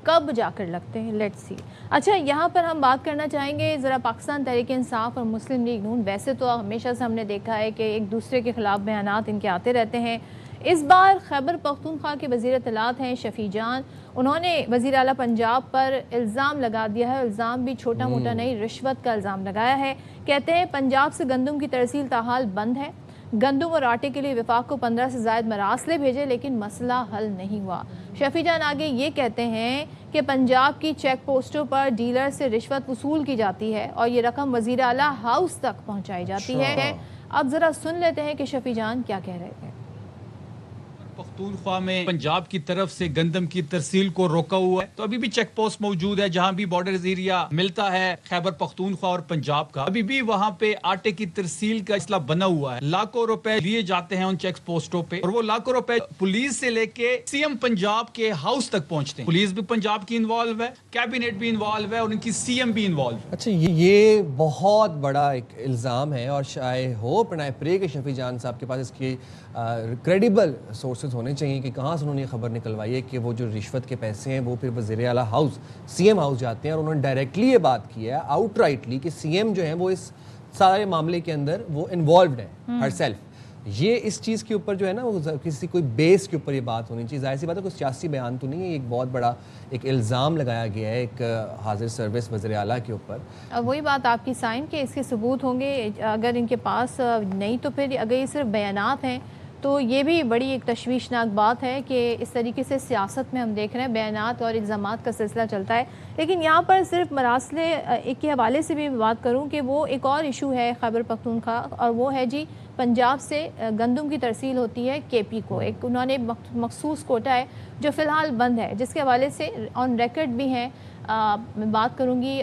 کب جا کر لگتے ہیں, لیٹس سی. اچھا, یہاں پر ہم بات کرنا چاہیں گے ذرا پاکستان تحریک انصاف اور مسلم لیگ نون. ویسے تو ہمیشہ سے ہم نے دیکھا ہے کہ ایک دوسرے کے خلاف بیانات ان کے آتے رہتے ہیں. اس بار خیبر پختونخوا کے وزیر اطلاعات ہیں شفیع جان, انہوں نے وزیر اعلیٰ پنجاب پر الزام لگا دیا ہے. الزام بھی چھوٹا موٹا نہیں, رشوت کا الزام لگایا ہے. کہتے ہیں پنجاب سے گندم کی ترسیل تاحال بند ہے. گندم اور آٹے کے لیے وفاق کو 15 سے زائد مراسلے بھیجے لیکن مسئلہ حل نہیں ہوا. شفیع جان آگے یہ کہتے ہیں کہ پنجاب کی چیک پوسٹوں پر ڈیلر سے رشوت وصول کی جاتی ہے اور یہ رقم وزیر اعلیٰ ہاؤس تک پہنچائی جاتی ہے. اب ذرا سن لیتے ہیں کہ شفیع جان کیا کہہ رہے ہیں. پختونخوا میں پنجاب کی طرف سے گندم کی ترسیل کو روکا ہوا ہے, تو ابھی بھی چیک پوسٹ موجود ہے جہاں بھی بارڈر ایریا ملتا ہے خیبر پختونخوا اور پنجاب کا. ابھی بھی وہاں پہ آٹے کی ترسیل کا مسئلہ بنا ہوا ہے. لاکھوں روپے لیے جاتے ہیں ان چیک پوسٹوں پہ اور وہ لاکھوں روپے پولیس سے لے کے سی ایم پنجاب کے ہاؤس تک پہنچتے ہیں. پولیس بھی پنجاب کی انوالو ہے, کیبنٹ بھی انوالو ہے اور ان کی سی ایم بھی انوالو ہے. اچھا, یہ بہت بڑا ایک الزام ہے اور آئی ہوپ اینڈ آئی پرے کہ شفیع جان صاحب کے پاس اس کی کریڈیبل سورسز ہونے چاہیے کہ کہاں سے انہوں نے یہ خبر نکلوائی ہے کہ وہ جو رشوت کے پیسے ہیں وہ پھر وزیر اعلیٰ ہاؤس سی ایم ہاؤس جاتے ہیں. اور انہوں نے ڈائریکٹلی یہ بات کی ہے آؤٹ رائٹلی کہ سی ایم جو ہیں وہ اس سارے معاملے کے اندر وہ انوالوڈ ہیں ہر سیلف. یہ اس چیز کے اوپر جو ہے نا وہ کسی کوئی بیس کے اوپر یہ بات ہونی چاہیے. ظاہر سی بات ہے کوئی سیاسی بیان تو نہیں ہے, ایک بہت بڑا ایک الزام لگایا گیا ہے ایک حاضر سروس وزیر اعلیٰ کے اوپر. وہی بات آپ کی سائن کہ اس کے ثبوت ہوں گے, اگر ان کے پاس نہیں تو پھر اگر یہ صرف بیانات ہیں تو یہ بھی بڑی ایک تشویشناک بات ہے کہ اس طریقے سے سیاست میں ہم دیکھ رہے ہیں بیانات اور الزامات کا سلسلہ چلتا ہے. لیکن یہاں پر صرف مراسلے ایک کے حوالے سے بھی بات کروں کہ وہ ایک اور ایشو ہے خیبر پختونخوا, اور وہ ہے جی پنجاب سے گندم کی ترسیل ہوتی ہے کے پی کو. ایک انہوں نے مخصوص کوٹا ہے جو فی الحال بند ہے, جس کے حوالے سے آن ریکارڈ بھی ہیں. میں بات کروں گی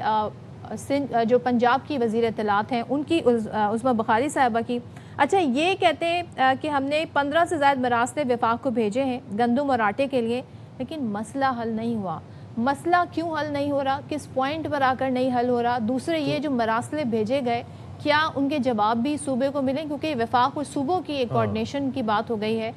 جو پنجاب کی وزیر اطلاعات ہیں ان کی, عظمیٰ بخاری صاحبہ کی. اچھا, یہ کہتے ہیں کہ ہم نے 15 سے زائد مراسلے وفاق کو بھیجے ہیں گندم اور آٹے کے لیے لیکن مسئلہ حل نہیں ہوا. مسئلہ کیوں حل نہیں ہو رہا, کس پوائنٹ پر آ کر نہیں حل ہو رہا؟ دوسرے یہ جو مراسلے بھیجے گئے کیا ان کے جواب بھی صوبے کو ملیں, کیونکہ وفاق اور صوبوں کی ایک کوارڈینیشن کی بات ہو گئی ہے.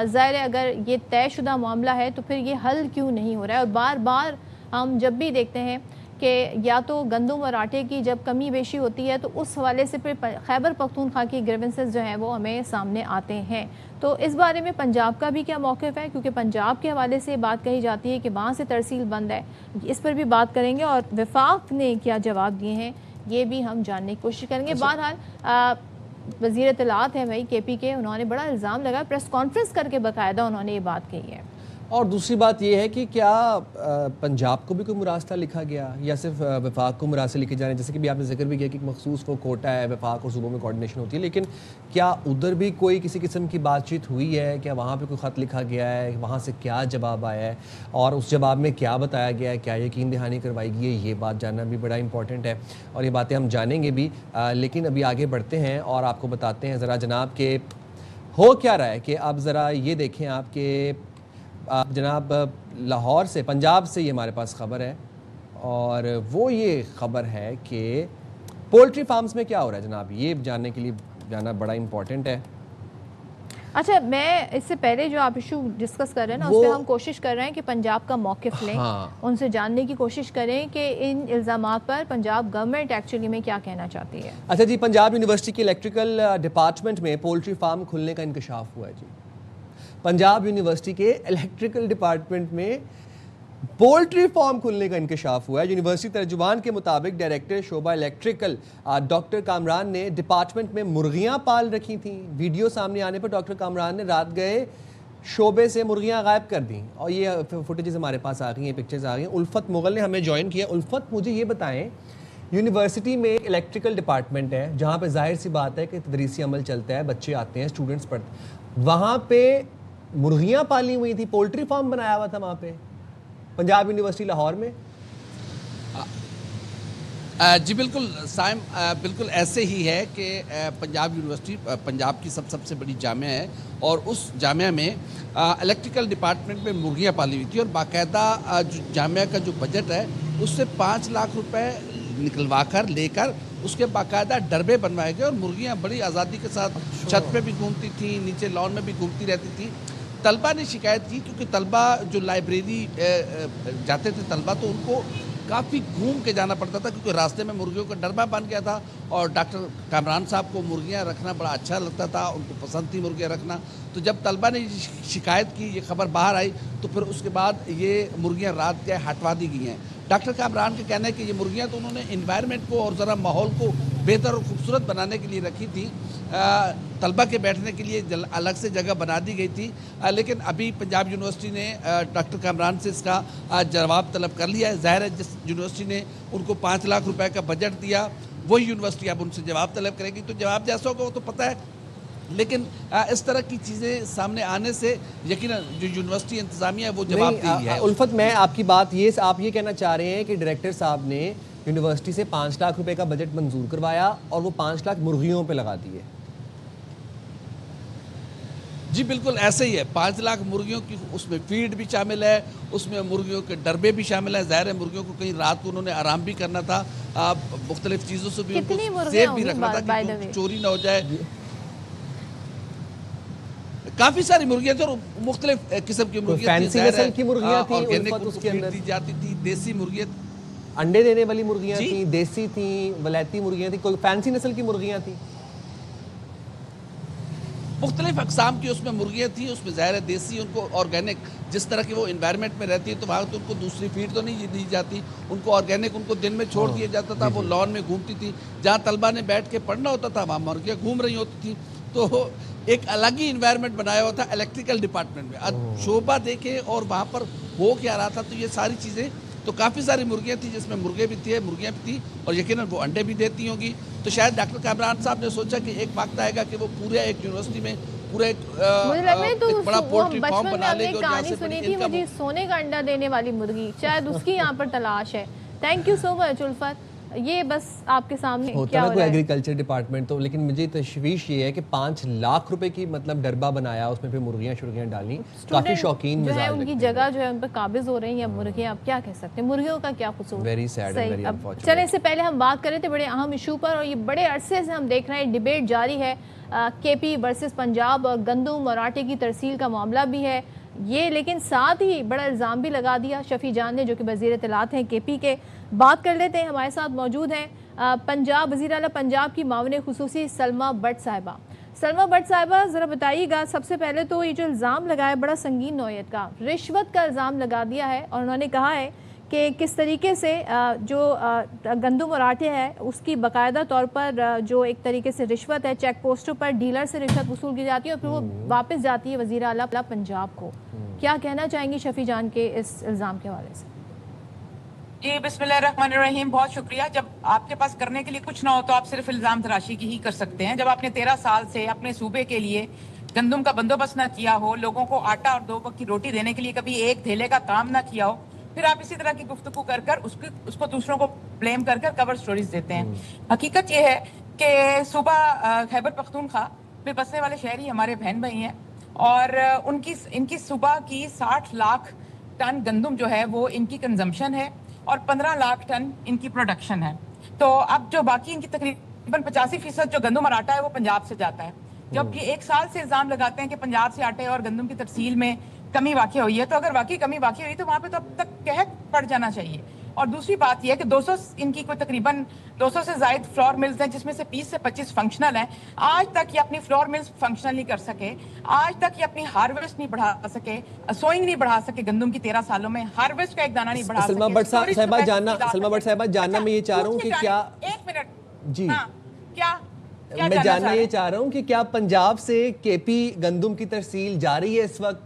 ظاہر ہے اگر یہ طے شدہ معاملہ ہے تو پھر یہ حل کیوں نہیں ہو رہا ہے؟ اور بار بار ہم جب بھی دیکھتے ہیں کہ یا تو گندم اور آٹے کی جب کمی بیشی ہوتی ہے تو اس حوالے سے پھر خیبر پختونخوا کی گریونسز جو ہیں وہ ہمیں سامنے آتے ہیں. تو اس بارے میں پنجاب کا بھی کیا موقف ہے, کیونکہ پنجاب کے حوالے سے بات کہی جاتی ہے کہ وہاں سے ترسیل بند ہے, اس پر بھی بات کریں گے. اور وفاق نے کیا جواب دیے ہیں یہ بھی ہم جاننے کی کوشش کریں گے. بہرحال وزیر اطلاعات ہیں بھائی کے پی کے, انہوں نے بڑا الزام لگا, پریس کانفرنس کر کے باقاعدہ انہوں نے یہ بات کہی ہے. اور دوسری بات یہ ہے کہ کیا پنجاب کو بھی کوئی مراسلہ لکھا گیا یا صرف وفاق کو مراسلے لکھے جانے, جیسے کہ بھی آپ نے ذکر بھی کیا کہ مخصوص وہ کوٹا ہے, وفاق اور صوبوں میں کوارڈینیشن ہوتی ہے, لیکن کیا ادھر بھی کوئی کسی قسم کی بات چیت ہوئی ہے؟ کیا وہاں پہ کوئی خط لکھا گیا ہے, وہاں سے کیا جواب آیا ہے اور اس جواب میں کیا بتایا گیا ہے, کیا یقین دہانی کروائی گئی ہے؟ یہ بات جاننا بھی بڑا امپورٹنٹ ہے اور یہ باتیں ہم جانیں گے بھی. لیکن ابھی آگے بڑھتے ہیں اور آپ کو بتاتے ہیں ذرا جناب کہ ہو کیا رہا ہے. کہ اب ذرا یہ دیکھیں آپ کہ جناب لاہور سے, پنجاب سے یہ ہمارے پاس خبر ہے اور وہ یہ خبر ہے کہ پولٹری فارمز میں کیا ہو رہا ہے جناب, یہ جاننے کے لیے جانا بڑا امپورٹنٹ ہے. اچھا, میں اس سے پہلے جو آپ ایشو ڈسکس کر رہے ہیں نا اس پہ ہم کوشش کر رہے ہیں کہ پنجاب کا موقف لیں, ان سے جاننے کی کوشش کریں کہ ان الزامات پر پنجاب گورنمنٹ ایکچولی میں کیا کہنا چاہتی ہے. اچھا جی, پنجاب یونیورسٹی کے الیکٹریکل ڈپارٹمنٹ میں پولٹری فارم کھلنے کا انکشاف ہوا ہے. جی, پنجاب یونیورسٹی کے الیکٹریکل ڈپارٹمنٹ میں پولٹری فارم کھلنے کا انکشاف ہوا ہے. یونیورسٹی ترجمان کے مطابق ڈائریکٹر شعبہ الیکٹریکل ڈاکٹر کامران نے ڈپارٹمنٹ میں مرغیاں پال رکھی تھیں. ویڈیو سامنے آنے پر ڈاکٹر کامران نے رات گئے شعبے سے مرغیاں غائب کر دیں. اور یہ فوٹیجز ہمارے پاس آ گئی ہیں, پکچرز آ گئی ہیں. الفت مغل نے ہمیں جوائن کیا. الفت, مجھے یہ بتائیں, یونیورسٹی میں ایک الیکٹریکل ڈپارٹمنٹ ہے جہاں پہ ظاہر سی بات ہے کہ تدریسی عمل چلتا ہے, بچے آتے ہیں, اسٹوڈنٹس پڑھتے ہیں, وہاں پہ مرغیاں پالی ہوئی تھی, پولٹری فارم بنایا ہوا تھا وہاں پہ پنجاب یونیورسٹی لاہور میں. جی بالکل سائم, بالکل ایسے ہی ہے کہ پنجاب یونیورسٹی پنجاب کی سب سے بڑی جامعہ ہے, اور اس جامعہ میں الیکٹریکل ڈپارٹمنٹ میں مرغیاں پالی ہوئی تھی, اور باقاعدہ جو جامعہ کا جو بجٹ ہے اس سے 5 لاکھ روپے نکلوا کر لے کر اس کے باقاعدہ ڈربے بنوائے گئے, اور مرغیاں بڑی آزادی کے ساتھ چھت پہ بھی گھومتی تھیں, نیچے لان میں بھی گھومتی رہتی تھیں. طلبہ نے شکایت کی, کیونکہ طلبہ جو لائبریری جاتے تھے طلبہ, تو ان کو کافی گھوم کے جانا پڑتا تھا, کیونکہ راستے میں مرغیوں کا ڈربہ بن گیا تھا. اور ڈاکٹر کامران صاحب کو مرغیاں رکھنا بڑا اچھا لگتا تھا, ان کو پسند تھی مرغیاں رکھنا. تو جب طلبہ نے شکایت کی, یہ خبر باہر آئی, تو پھر اس کے بعد یہ مرغیاں رات کے ہٹوا دی گئی ہیں. ڈاکٹر کامران کا کہنا ہے کہ یہ مرغیاں تو انہوں نے انوائرمنٹ کو اور ذرا ماحول کو بہتر اور خوبصورت بنانے کے لیے رکھی تھی, طلبہ کے بیٹھنے کے لیے الگ سے جگہ بنا دی گئی تھی. لیکن ابھی پنجاب یونیورسٹی نے ڈاکٹر کامران سے اس کا جواب طلب کر لیا ہے. ظاہر ہے جس یونیورسٹی نے ان کو 5 لاکھ روپے کا بجٹ دیا, وہی یونیورسٹی اب ان سے جواب طلب کرے گی. تو جواب جیسا ہوگا وہ تو پتہ ہے, لیکن اس طرح کی چیزیں سامنے آنے سے یقیناً جو یونیورسٹی انتظامیہ ہے وہ جواب دہی ہے. الفت, میں آپ کی بات آپ یہ کہنا چاہ رہے ہیں کہ ڈائریکٹر صاحب نے یونیورسٹی سے 5 لاکھ روپے کا بجٹ منظور کروایا اور وہ 5 لاکھ مرغیوں پہ لگا دیے. جی بالکل ایسے ہی ہے. 5 لاکھ مرغیوں کی اس میں فیڈ بھی شامل ہے, اس میں مرغیوں کے ڈربے بھی شامل ہیں. ظاہر ہے مرغیوں کو کہیں رات کو انہوں نے آرام بھی کرنا تھا, مختلف چیزوں سے بھی ان کو سیف بھی رکھنا تھا کہ چوری نہ ہو جائے. کافی ساری مرغیاں تھیں, اور مختلف قسم کی مرغیاں تھیں. فینسی نسل کی مرغیاں تھیں, آرگینک اس کے اندر دی جاتی تھی, دیسی مرغیاں, انڈے دینے والی مرغیاں تھیں, دیسی تھیں, ولایتی مرغیاں تھیں, کوئی فینسی نسل کی مرغیاں تھیں, مختلف اقسام کی اس میں مرغیاں تھیں. اس میں ظاہر ہے دیسی, ان کو آرگینک, جس طرح کی وہ انوائرمنٹ میں رہتی ہے تو وہاں تو ان کو دوسری فیڈ تو نہیں دی جاتی, ان کو آرگینک ان کو دن میں چھوڑ دیا جاتا تھا. وہ لان میں گھومتی تھی, جہاں طلبہ نے بیٹھ کے پڑھنا ہوتا تھا وہاں مرغیاں گھوم رہی ہوتی تھیں. تو ایک الگ ہی انوائرمنٹ بنایا ہوا تھا الیکٹریکل ڈپارٹمنٹ میں. شعبہ دیکھیں اور وہاں پر ہو کیا رہا تھا, تو یہ ساری چیزیں, تو کافی ساری مرغیاں تھیں جس میں مرغے بھی تھے, مرغیاں بھی تھیں, اور یقیناً وہ انڈے بھی دیتی ہوں گی. تو شاید ڈاکٹر کامران صاحب نے سوچا کہ ایک وقت آئے گا کہ وہ پورے ایک یونیورسٹی میں پورا ایک بڑا پولٹری فارم بنا لے گا. کہانی سنی تھی مجھے سونے کا انڈا دینے والی مرغی, شاید اس کی یہاں پر تلاش ہے. تھینک یو سو مچ الفت. یہ بس آپ کے سامنے ہوتا ہے کوئی ایگریکلچر ڈپارٹمنٹ تو, لیکن مجھے تشویش یہ ہے کہ 5 لاکھ روپے کی مطلب ڈربہ بنایا, اس میں پھر مرغیاں شرغیاں ڈالیں. کافی شوقین جو ہے ان کی جگہ جو ہے ان پر قابض ہو رہی ہیں مرغیاں. آپ کیا کہہ سکتے ہیں, مرغیوں کا کیا قصور. Very sad and very unfortunate. چلیں, اس سے پہلے ہم بات کر رہے تھے بڑے اہم ایشو پر, اور یہ بڑے عرصے سے ہم دیکھ رہے ہیں ڈیبیٹ جاری ہے. کے پی ورسز پنجاب, اور گندم اور آٹے کی ترسیل کا معاملہ بھی ہے یہ, لیکن ساتھ ہی بڑا الزام بھی لگا دیا شفیع جان نے, جو کہ وزیر اطلاعات ہیں کے پی کے. بات کر لیتے ہیں, ہمارے ساتھ موجود ہیں پنجاب وزیر اعلیٰ پنجاب کی معاون خصوصی سلمہ بٹ صاحبہ. سلمہ بٹ صاحبہ, ذرا بتائیے گا, سب سے پہلے تو یہ جو الزام لگا ہے بڑا سنگین نوعیت کا, رشوت کا الزام لگا دیا ہے, اور انہوں نے کہا ہے کہ کس طریقے سے جو گندم اور آٹے ہے اس کی باقاعدہ طور پر جو ایک طریقے سے رشوت ہے, چیک پوسٹوں پر ڈیلر سے رشوت وصول کی جاتی ہے اور پھر وہ واپس جاتی ہے وزیر اعلیٰ پنجاب کو. کیا کہنا چاہیں گی شفیع جان کے اس الزام کے حوالے سے؟ جی بسم اللہ الرحمن الرحیم, بہت شکریہ. جب آپ کے پاس کرنے کے لیے کچھ نہ ہو تو آپ صرف الزام تراشی کی ہی کر سکتے ہیں. جب آپ نے 13 سال سے اپنے صوبے کے لیے گندم کا بندوبست نہ کیا ہو, لوگوں کو آٹا اور 2 وقت کی روٹی دینے کے لیے کبھی ایک تھیلے کا کام نہ کیا ہو, پھر آپ اسی طرح کی گفتگو کر کر اس کو دوسروں کو بلیم کر کر کور سٹوریز دیتے ہیں. حقیقت یہ ہے کہ صوبہ خیبر پختونخوا میں بسنے والے شہری ہمارے بہن بھائی ہیں, اور ان کی صوبہ کی 60 لاکھ ٹن گندم جو ہے وہ ان کی کنزمپشن ہے, اور 15 لاکھ ٹن ان کی پروڈکشن ہے. تو اب جو باقی ان کی تقریباً 85% جو گندم اور آٹا ہے وہ پنجاب سے جاتا ہے. جب یہ 1 سال سے الزام لگاتے ہیں کہ پنجاب سے آٹے اور گندم کی ترسیل میں کمی واقع ہوئی ہے, تو اگر واقعی کمی واقع ہوئی تو وہاں پہ تو اب تک قحط پڑ جانا چاہیے. اور دوسری بات یہ ہے کہ 200 ان کی کوئی تقریباً 200 سے زائد فلور ملز ہیں, جس میں سے 20 سے 25 فنکشنل ہیں. آج تک یہ اپنی فلور ملز فنکشنل نہیں کر سکے, آج تک یہ اپنی ہارویسٹ نہیں بڑھا سکے, سوئنگ نہیں بڑھا سکے. گندم کی 13 سالوں میں ہارویسٹ کا ایک دانہ نہیں بڑھا سکے. سلمہ بٹ صاحبہ جاننا میں یہ چاہ رہا ہوں کہ کیا, ایک منٹ جی کیا میں جاننا یہ چاہ رہا ہوں کہ کیا پنجاب سے کے پی گندم کی ترسیل جاری ہے اس وقت,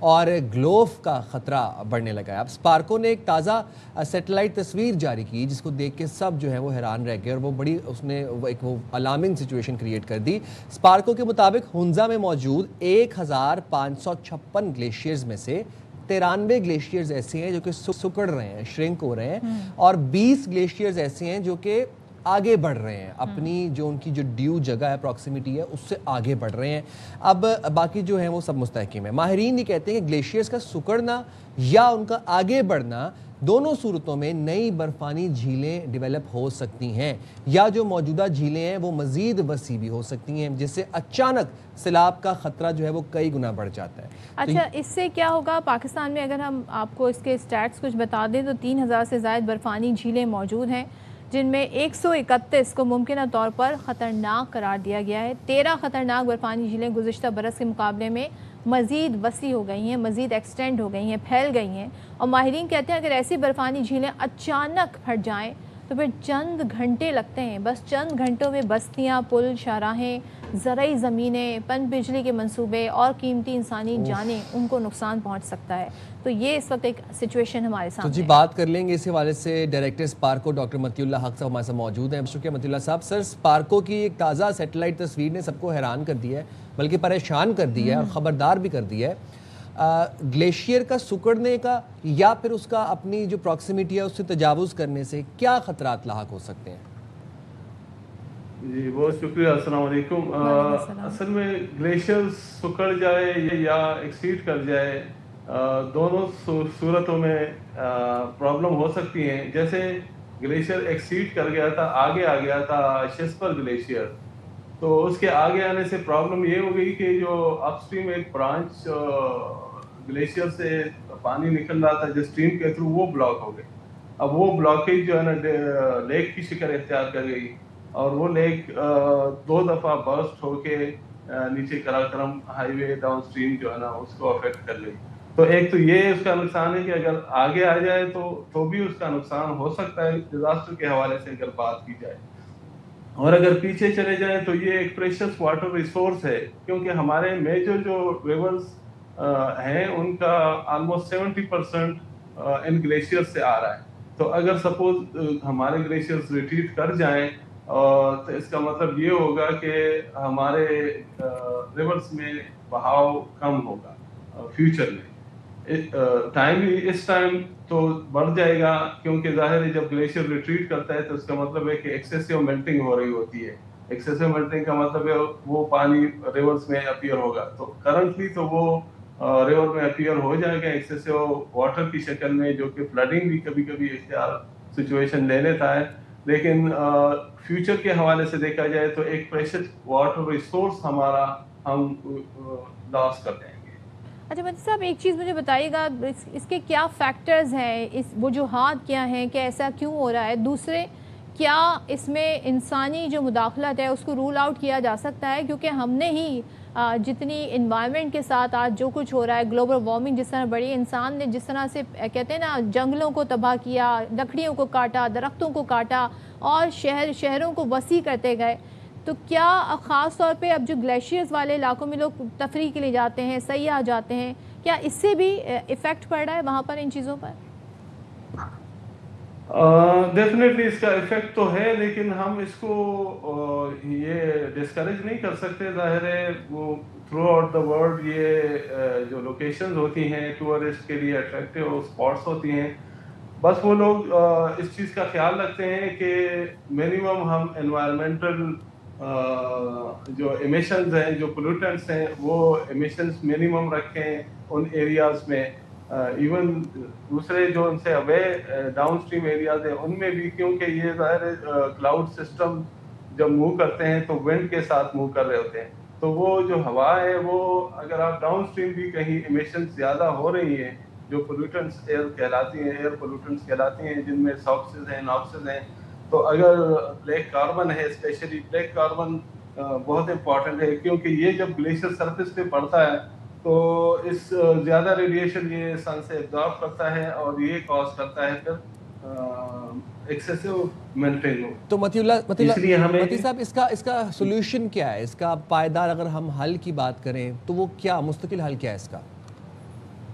اور گلوف کا خطرہ بڑھنے لگا ہے. اب اسپارکو نے ایک تازہ سیٹلائٹ تصویر جاری کی جس کو دیکھ کے سب جو ہے وہ حیران رہ گئے اور وہ بڑی اس نے ایک وہ الارمنگ سچویشن کریٹ کر دی. اسپارکو کے مطابق ہنزا میں موجود 1556 گلیشیئرز میں سے 93 گلیشیئرز ایسے ہیں جو کہ سکڑ رہے ہیں, شرنک ہو رہے ہیں, اور 20 گلیشیئرز ایسے ہیں جو کہ آگے بڑھ رہے ہیں, اپنی جو ان کی جو ڈیو جگہ ہے, پروکسیمیٹی ہے, اس سے آگے بڑھ رہے ہیں. اب باقی جو ہیں وہ سب مستحکم ہیں. ماہرین یہ کہتے ہیں کہ گلیشیئرز کا سکڑنا یا ان کا آگے بڑھنا دونوں صورتوں میں نئی برفانی جھیلیں ڈیولپ ہو سکتی ہیں, یا جو موجودہ جھیلیں ہیں وہ مزید وسیع بھی ہو سکتی ہیں, جس سے اچانک سیلاب کا خطرہ جو ہے وہ کئی گنا بڑھ جاتا ہے. اچھا, اس سے کیا ہوگا پاکستان میں؟ اگر ہم آپ کو اس کے سٹیٹس کچھ بتا دیں تو 3000 سے زائد برفانی جھیلیں موجود ہیں, جن میں 131 کو ممکنہ طور پر خطرناک قرار دیا گیا ہے. 13 خطرناک برفانی جھیلیں گزشتہ برس کے مقابلے میں مزید وسیع ہو گئی ہیں, مزید ایکسٹینڈ ہو گئی ہیں, پھیل گئی ہیں. اور ماہرین کہتے ہیں اگر ایسی برفانی جھیلیں اچانک پھٹ جائیں تو پھر چند گھنٹے لگتے ہیں, بس چند گھنٹوں میں بستیاں, پل, شاہراہیں, زرعی زمینیں, پن بجلی کے منصوبے اور قیمتی انسانی جانیں ان کو نقصان پہنچ سکتا ہے. تو یہ اس وقت ایک سچویشن ہمارے سامنے. تو جی بات کر لیں گے اس حوالے سے. ڈائریکٹر اسپارکو ڈاکٹر متی اللہ حق صاحب ہمارے ساتھ موجود ہیں. شکریہ متی اللہ صاحب. سر, اسپارکو کی ایک تازہ سیٹلائٹ تصویر نے سب کو حیران کر دیا ہے, بلکہ پریشان کر دیا ہے اور خبردار بھی کر دیا ہے. گلیشیئر کا سکڑنے کا یا پھر اس کا اپنی جو پروکسیمیٹی ہے اس سے تجاوز کرنے سے کیا خطرات لاحق ہو سکتے ہیں؟ جی بہت شکریہ. السلام علیکم. اصل میں گلیشیئر سکڑ جائے یا ایکسیڈ کر جائے, دونوں صورتوں میں پرابلم ہو سکتی ہیں. جیسے گلیشیئر ایکسیڈ کر گیا تھا, آگے آ گیا تھا شیسپر گلیشیئر, تو اس کے آگے آنے سے پرابلم یہ ہو گئی کہ جو اپ اسٹریم ایک برانچ گلیشیئر سے پانی نکل رہا تھا جو اسٹریم کے تھرو, وہ بلاک ہو گئی. اب وہ بلاکیج جو ہے نا لیک کی شکل اختیار کر گئی, اور وہ لیک 2 دفعہ برسٹ ہو کے نیچے Karakoram high way down stream جو ہے نا اس کو افیکٹ کر گئی. تو ایک تو یہ اس کا نقصان ہے کہ اگر آگے آ جائے تو بھی اس کا نقصان ہو سکتا ہے ڈیزاسٹر کے حوالے سے اگر بات کی جائے. اور اگر پیچھے چلے جائیں تو یہ ایک پریشس واٹر ریسورس ہے, کیونکہ ہمارے میجر جو ریورز ہیں ان کا آلموسٹ 70% ان گلیشیئر سے آ رہا ہے. تو اگر سپوز ہمارے گلیشیئرز ریٹریٹ کر جائیں تو اس کا مطلب یہ ہوگا کہ ہمارے ریورز میں بہاؤ کم ہوگا فیوچر میں. اس ٹائم تو بڑھ جائے گا, کیونکہ ظاہر ہے جب گلیشیئر ریٹریٹ کرتا ہے تو اس کا مطلب ہے کہ ایکسیسو میلٹنگ ہو رہی ہوتی ہے. ایکسیسو میلٹنگ کا مطلب ہے وہ پانی ریورز میں اپیئر ہوگا. تو کرنٹلی تو وہ ریور میں اپیئر ہو جائے گا ایکسیسو واٹر کی شکل میں, جو کہ فلڈنگ بھی کبھی کبھی اختیار سچویشن لے لیتا ہے. لیکن فیوچر کے حوالے سے دیکھا جائے تو ایک پریشس واٹر ریسورس ہمارا ہم لاس کر دیں گے. اچھا متی صاحب, ایک چیز مجھے بتائیے گا, اس کے کیا فیکٹرز ہیں, اس وجوہات کیا ہیں کہ ایسا کیوں ہو رہا ہے؟ دوسرے, کیا اس میں انسانی جو مداخلت ہے اس کو رول آؤٹ کیا جا سکتا ہے؟ کیونکہ ہم نے ہی جتنی انوائرمنٹ کے ساتھ آج جو کچھ ہو رہا ہے, گلوبل وارمنگ جس طرح بڑی, انسان نے جس طرح سے کہتے ہیں نا جنگلوں کو تباہ کیا, لکڑیوں کو کاٹا, درختوں کو کاٹا اور شہروں کو وسیع کرتے گئے, تو کیا خاص طور پہ اب جو گلیشیئرز والے علاقوں میں لوگ تفریح کے لیے جاتے ہیں, سیاح جاتے ہیں, کیا اس سے بھی ایفیکٹ پڑ رہا ہے وہاں پر ان چیزوں پر؟ ڈیفینیٹلی اس کا ایفیکٹ تو ہے, لیکن ہم اس کو یہ ڈسکریج نہیں کر سکتے. ظاہر ہے وہ تھرو آؤٹ دا ورلڈ یہ جو لوکیشنز ہوتی ہیں ٹورسٹ کے لیے اٹریکٹیو اسپاٹس ہوتی ہیں, بس وہ لوگ اس چیز کا خیال رکھتے ہیں کہ منیمم ہم انوائرمنٹل جو ایمیشنز ہیں, جو پولوٹنٹس ہیں, وہ ایمیشنز منیمم رکھیں ان ایریاز میں. ایون دوسرے جو ان سے اوے ڈاؤن اسٹریم ایریاز ہیں ان میں بھی, کیونکہ یہ ظاہر کلاؤڈ سسٹم جب موو کرتے ہیں تو ونڈ کے ساتھ موو کر رہے ہوتے ہیں, تو وہ جو ہوا ہے وہ اگر آپ ڈاؤن اسٹریم بھی کہیں ایمیشنز زیادہ ہو رہی ہیں جو پولوٹنٹس ایئر کہلاتی ہیں, ایئر پولوٹنٹس کہلاتی ہیں, جن میں ساکسز ہیں, ناکسز ہیں, تو اگر بلیک کاربن ہے, اسپیشلی بلیک کاربن بہت امپورٹنٹ ہے, کیونکہ یہ جب گلیشیئر سرفیس پہ پڑتا ہے تو اس زیادہ ریڈیشن یہ سن سے ایبزارب کرتا ہے اور یہ کاز کرتا ہے پھر ایکسیسو میلٹنگ. تو متی صاحب اس کا سولوشن کیا ہے, اس کا پائیدار اگر ہم حل کی بات کریں تو وہ کیا مستقل حل کیا ہے اس کا؟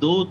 2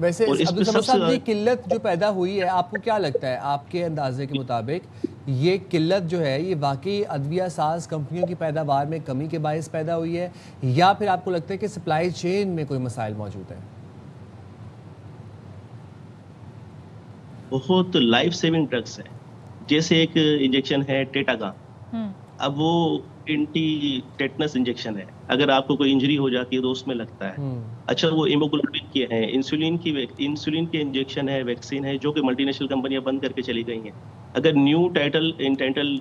ویسے عبدالصمد صاحب یہ قلت جو پیدا ہوئی ہے آپ کو کیا لگتا ہے آپ کے اندازے کے مطابق یہ قلت جو ہے یہ واقعی ادویہ ساز کمپنیوں کی پیداوار میں کمی کے باعث پیدا ہوئی ہے یا پھر آپ کو لگتا ہے کہ سپلائی چین میں کوئی مسائل موجود ہیں؟ بہت لائف سیونگ ڈرگس ہے. جیسے ایک انجیکشن ہے ٹیٹاگان, اب وہ اینٹی ٹیٹنس انجیکشن ہے, اگر آپ کو کوئی انجری ہو جاتی ہے تو اس میں لگتا ہے. اچھا وہ ہیموگلوبن کے ہیں, انسولین کے انجیکشن ہے, ویکسین ہے, جو کہ ملٹی نیشنل کمپنیاں بند کر کے چلی گئی ہیں. اگر نیو ٹائٹل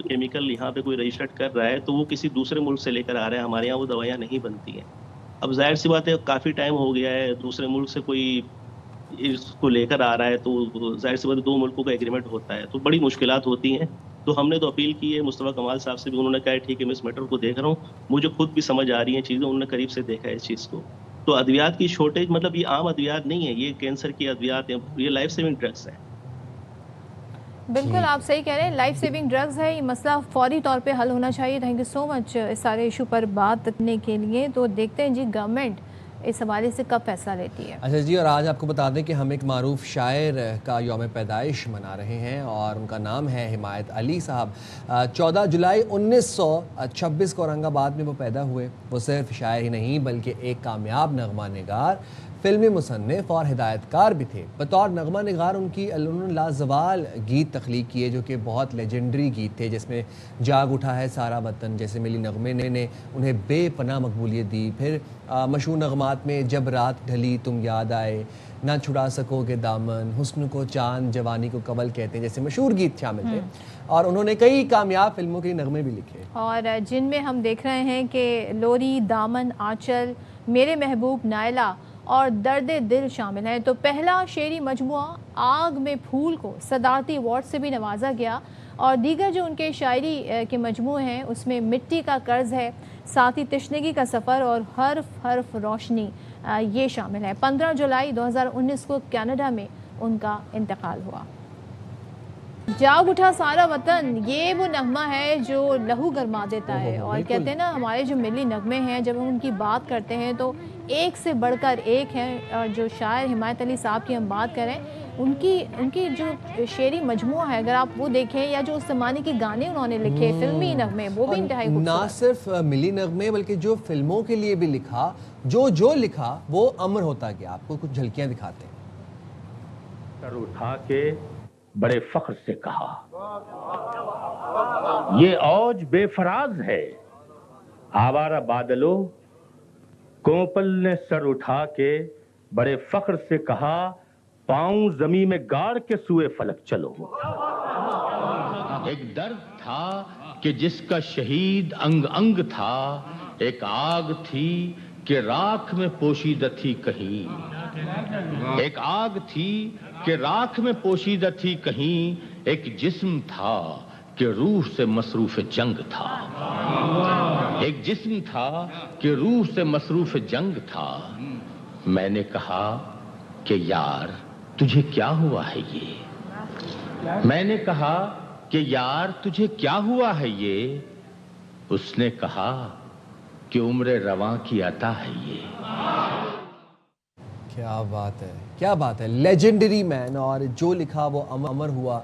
کیمیکل یہاں پہ کوئی رجسٹرڈ کر رہا ہے تو وہ کسی دوسرے ملک سے لے کر آ رہے ہیں, ہمارے یہاں وہ دوائیاں نہیں بنتی ہیں. اب ظاہر سی بات ہے کافی ٹائم ہو گیا ہے, دوسرے ملک سے کوئی اس کو لے کر آ رہا ہے تو ظاہر سی بات ہے 2 ملکوں کا ایگریمنٹ ہوتا ہے تو بڑی مشکلات ہوتی ہیں. تو ہم نے تو اپیل کی ہے مصطفیٰ کمال صاحب سے بھی, انہوں نے کہا ٹھیک ہے میں اس میٹر کو دیکھ رہا ہوں, مجھے خود بھی سمجھ آ رہی ہیں چیزیں, انہوں نے قریب سے دیکھا ہے اس چیز کو. تو ادویات کی شارٹیج مطلب یہ عام ادویات نہیں ہے, یہ کینسر کی ادویات ہیں, یہ لائف سیونگ ڈرگس ہیں. بالکل آپ صحیح کہہ رہے ہیں, لائف سیونگ ڈرگز ہے, یہ مسئلہ فوری طور پہ حل ہونا چاہیے. تھینک یو سو مچ اس سارے ایشو پر بات کرنے کے لیے. تو دیکھتے ہیں جی گورنمنٹ اس حوالے سے کب فیصلہ لیتی ہے. اچھا جی, اور آج آپ کو بتا دیں کہ ہم ایک معروف شاعر کا یوم پیدائش منا رہے ہیں اور ان کا نام ہے حمایت علی صاحب. 14 جولائی 1926 کو اورنگ آباد میں وہ پیدا ہوئے. وہ صرف شاعر ہی نہیں بلکہ ایک کامیاب نغمہ نگار, فلمی مصنف اور ہدایت کار بھی تھے. بطور نغمہ نگار انہوں نے لازوال گیت تخلیق کیے جو کہ بہت لیجنڈری گیت تھے, جس میں جاگ اٹھا ہے سارا وطن جیسے ملی نغمے نے انہیں بے پناہ مقبولیت دی. پھر مشہور نغمات میں جب رات ڈھلی تم یاد آئے, نہ چھڑا سکو گے دامن, حسن کو چاند جوانی کو کول کہتے ہیں, جیسے مشہور گیت شامل تھے. اور انہوں نے کئی کامیاب فلموں کے نغمے بھی لکھے, اور جن میں ہم دیکھ رہے ہیں کہ لوری, دامن, آنچل, میرے محبوب, نائلہ اور درد دل شامل ہیں. تو پہلا شعری مجموعہ آگ میں پھول کو صدارتی ایوارڈ سے بھی نوازا گیا, اور دیگر جو ان کے شاعری کے مجموعے ہیں اس میں مٹی کا قرض ہے, ساتھی تشنگی کا سفر اور حرف حرف روشنی یہ شامل ہے. 15 جولائی 2019 کو کینیڈا میں ان کا انتقال ہوا. جاگ اٹھا سارا وطن یہ وہ نغمہ ہے جو لہو گرما دیتا ہے, اور کہتے ہیں نا ہمارے جو ملی نغمے ہیں جب ہم ان کی بات کرتے ہیں تو ایک سے بڑھ کر ایک ہیں. اور جو شاعر حمایت علی صاحب کی ہم بات کریں, ان کی جو شعری مجموعہ ہے اگر آپ وہ دیکھیں, یا جو اس زمانے کے گانے انہوں نے لکھے فلمی نغمے, وہ بھی انتہائی خوبصورت. نہ صرف ملی نغمے بلکہ جو فلموں کے لیے بھی لکھا, جو لکھا وہ امر ہوتا گیا. آپ کو کچھ جھلکیاں دکھاتے ہیں. سر اٹھا کے بڑے فخر سے کہا, یہ اوج بے فراز ہے. آوارہ بادلوں, کوپل نے سر اٹھا کے بڑے فخر سے کہا, پاؤں زمین میں گاڑ کے سوئے فلک چلو. ایک درد تھا کہ جس کا شہید انگ انگ تھا, ایک آگ تھی کہ راکھ میں پوشیدہ تھی کہیں. ایک آگ تھی کہ راکھ میں پوشیدہ تھی کہیں, ایک جسم تھا کہ روح سے مصروف جنگ تھا. ایک جسم تھا کہ روح سے مصروف جنگ تھا. میں نے کہا کہ یار تجھے کیا ہوا ہے یہ, میں نے کہا کہ یار تجھے کیا ہوا ہے یہ. اس نے کہا کہ عمر رواں کی عطا ہے یہ. کیا بات ہے, کیا بات ہے, لیجنڈری مین. اور جو لکھا وہ امر ہوا.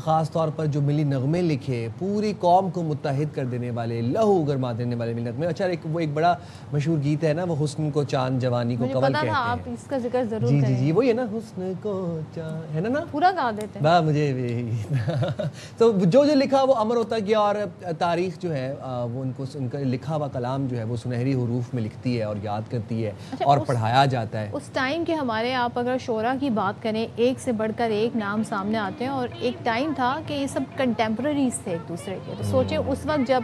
خاص طور پر جو ملی نغمے لکھے, پوری قوم کو متحد کر دینے والے, لہو گرما دینے والے ملی نغمے. اچھا وہ ایک بڑا مشہور گیت ہے نا, وہ حسن کو چاند جوانی کو کول کہتے ہیں. آپ اس کا ذکر ضرور کریں. جی وہی ہے نا, حسن کو چاند ہے نا, پورا گا دیتے ہیں. واہ مجھے تو جو لکھا وہ امر ہوتا گیا. اور تاریخ جو ہے وہ ان کا لکھا ہوا کلام جو ہے وہ سنہری حروف میں لکھتی ہے اور یاد کرتی ہے اور پڑھایا جاتا ہے. اس ٹائم کے ہمارے آپ اگر شعراء کی بات کریں, ایک سے بڑھ کر ایک نام سامنے آتے ہیں, اور ایک ٹائم تھا کہ یہ سب کنٹمپرریز تھے ایک دوسرے کے. تو سوچیں اس وقت جب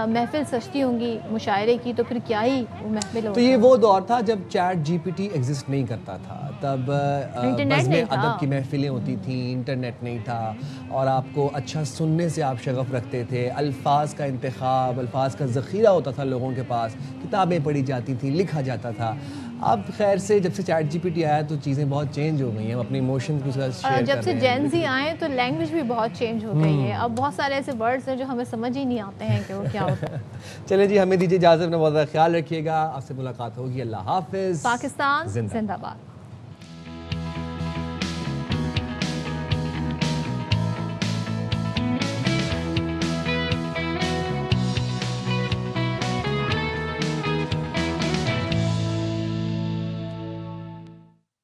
محفل سجتی ہوں گی مشاعرے کی, تو پھر کیا ہی وہ محفل ہوگی. تو یہ وہ دور تھا جب ChatGPT exist نہیں کرتا تھا, تب بزم ادب کی محفلیں ہوتی تھیں, انٹرنیٹ نہیں تھا, اور آپ کو اچھا سننے سے آپ شغف رکھتے تھے. الفاظ کا انتخاب, الفاظ کا ذخیرہ ہوتا تھا لوگوں کے پاس, کتابیں پڑھی جاتی تھیں, لکھا جاتا تھا. اب خیر سے جب سے چیٹ جی پی ٹی آیا تو چیزیں بہت چینج ہو گئی ہیں, ہم اپنے ایموشنز کو شیئر کر رہے ہیں. جب سے جین زی آئے تو لینگویج بھی بہت چینج ہو گئی ہے. اب بہت سارے ایسے ورڈز ہیں جو ہمیں سمجھ ہی نہیں آتے ہیں کہ وہ کیا ہوتا ہے. چلیں جی, ہمیں دیجیے اجازت, اپنا بہت زیادہ خیال رکھیے گا. آپ سے ملاقات ہوگی. اللہ حافظ. پاکستان زندہ باد.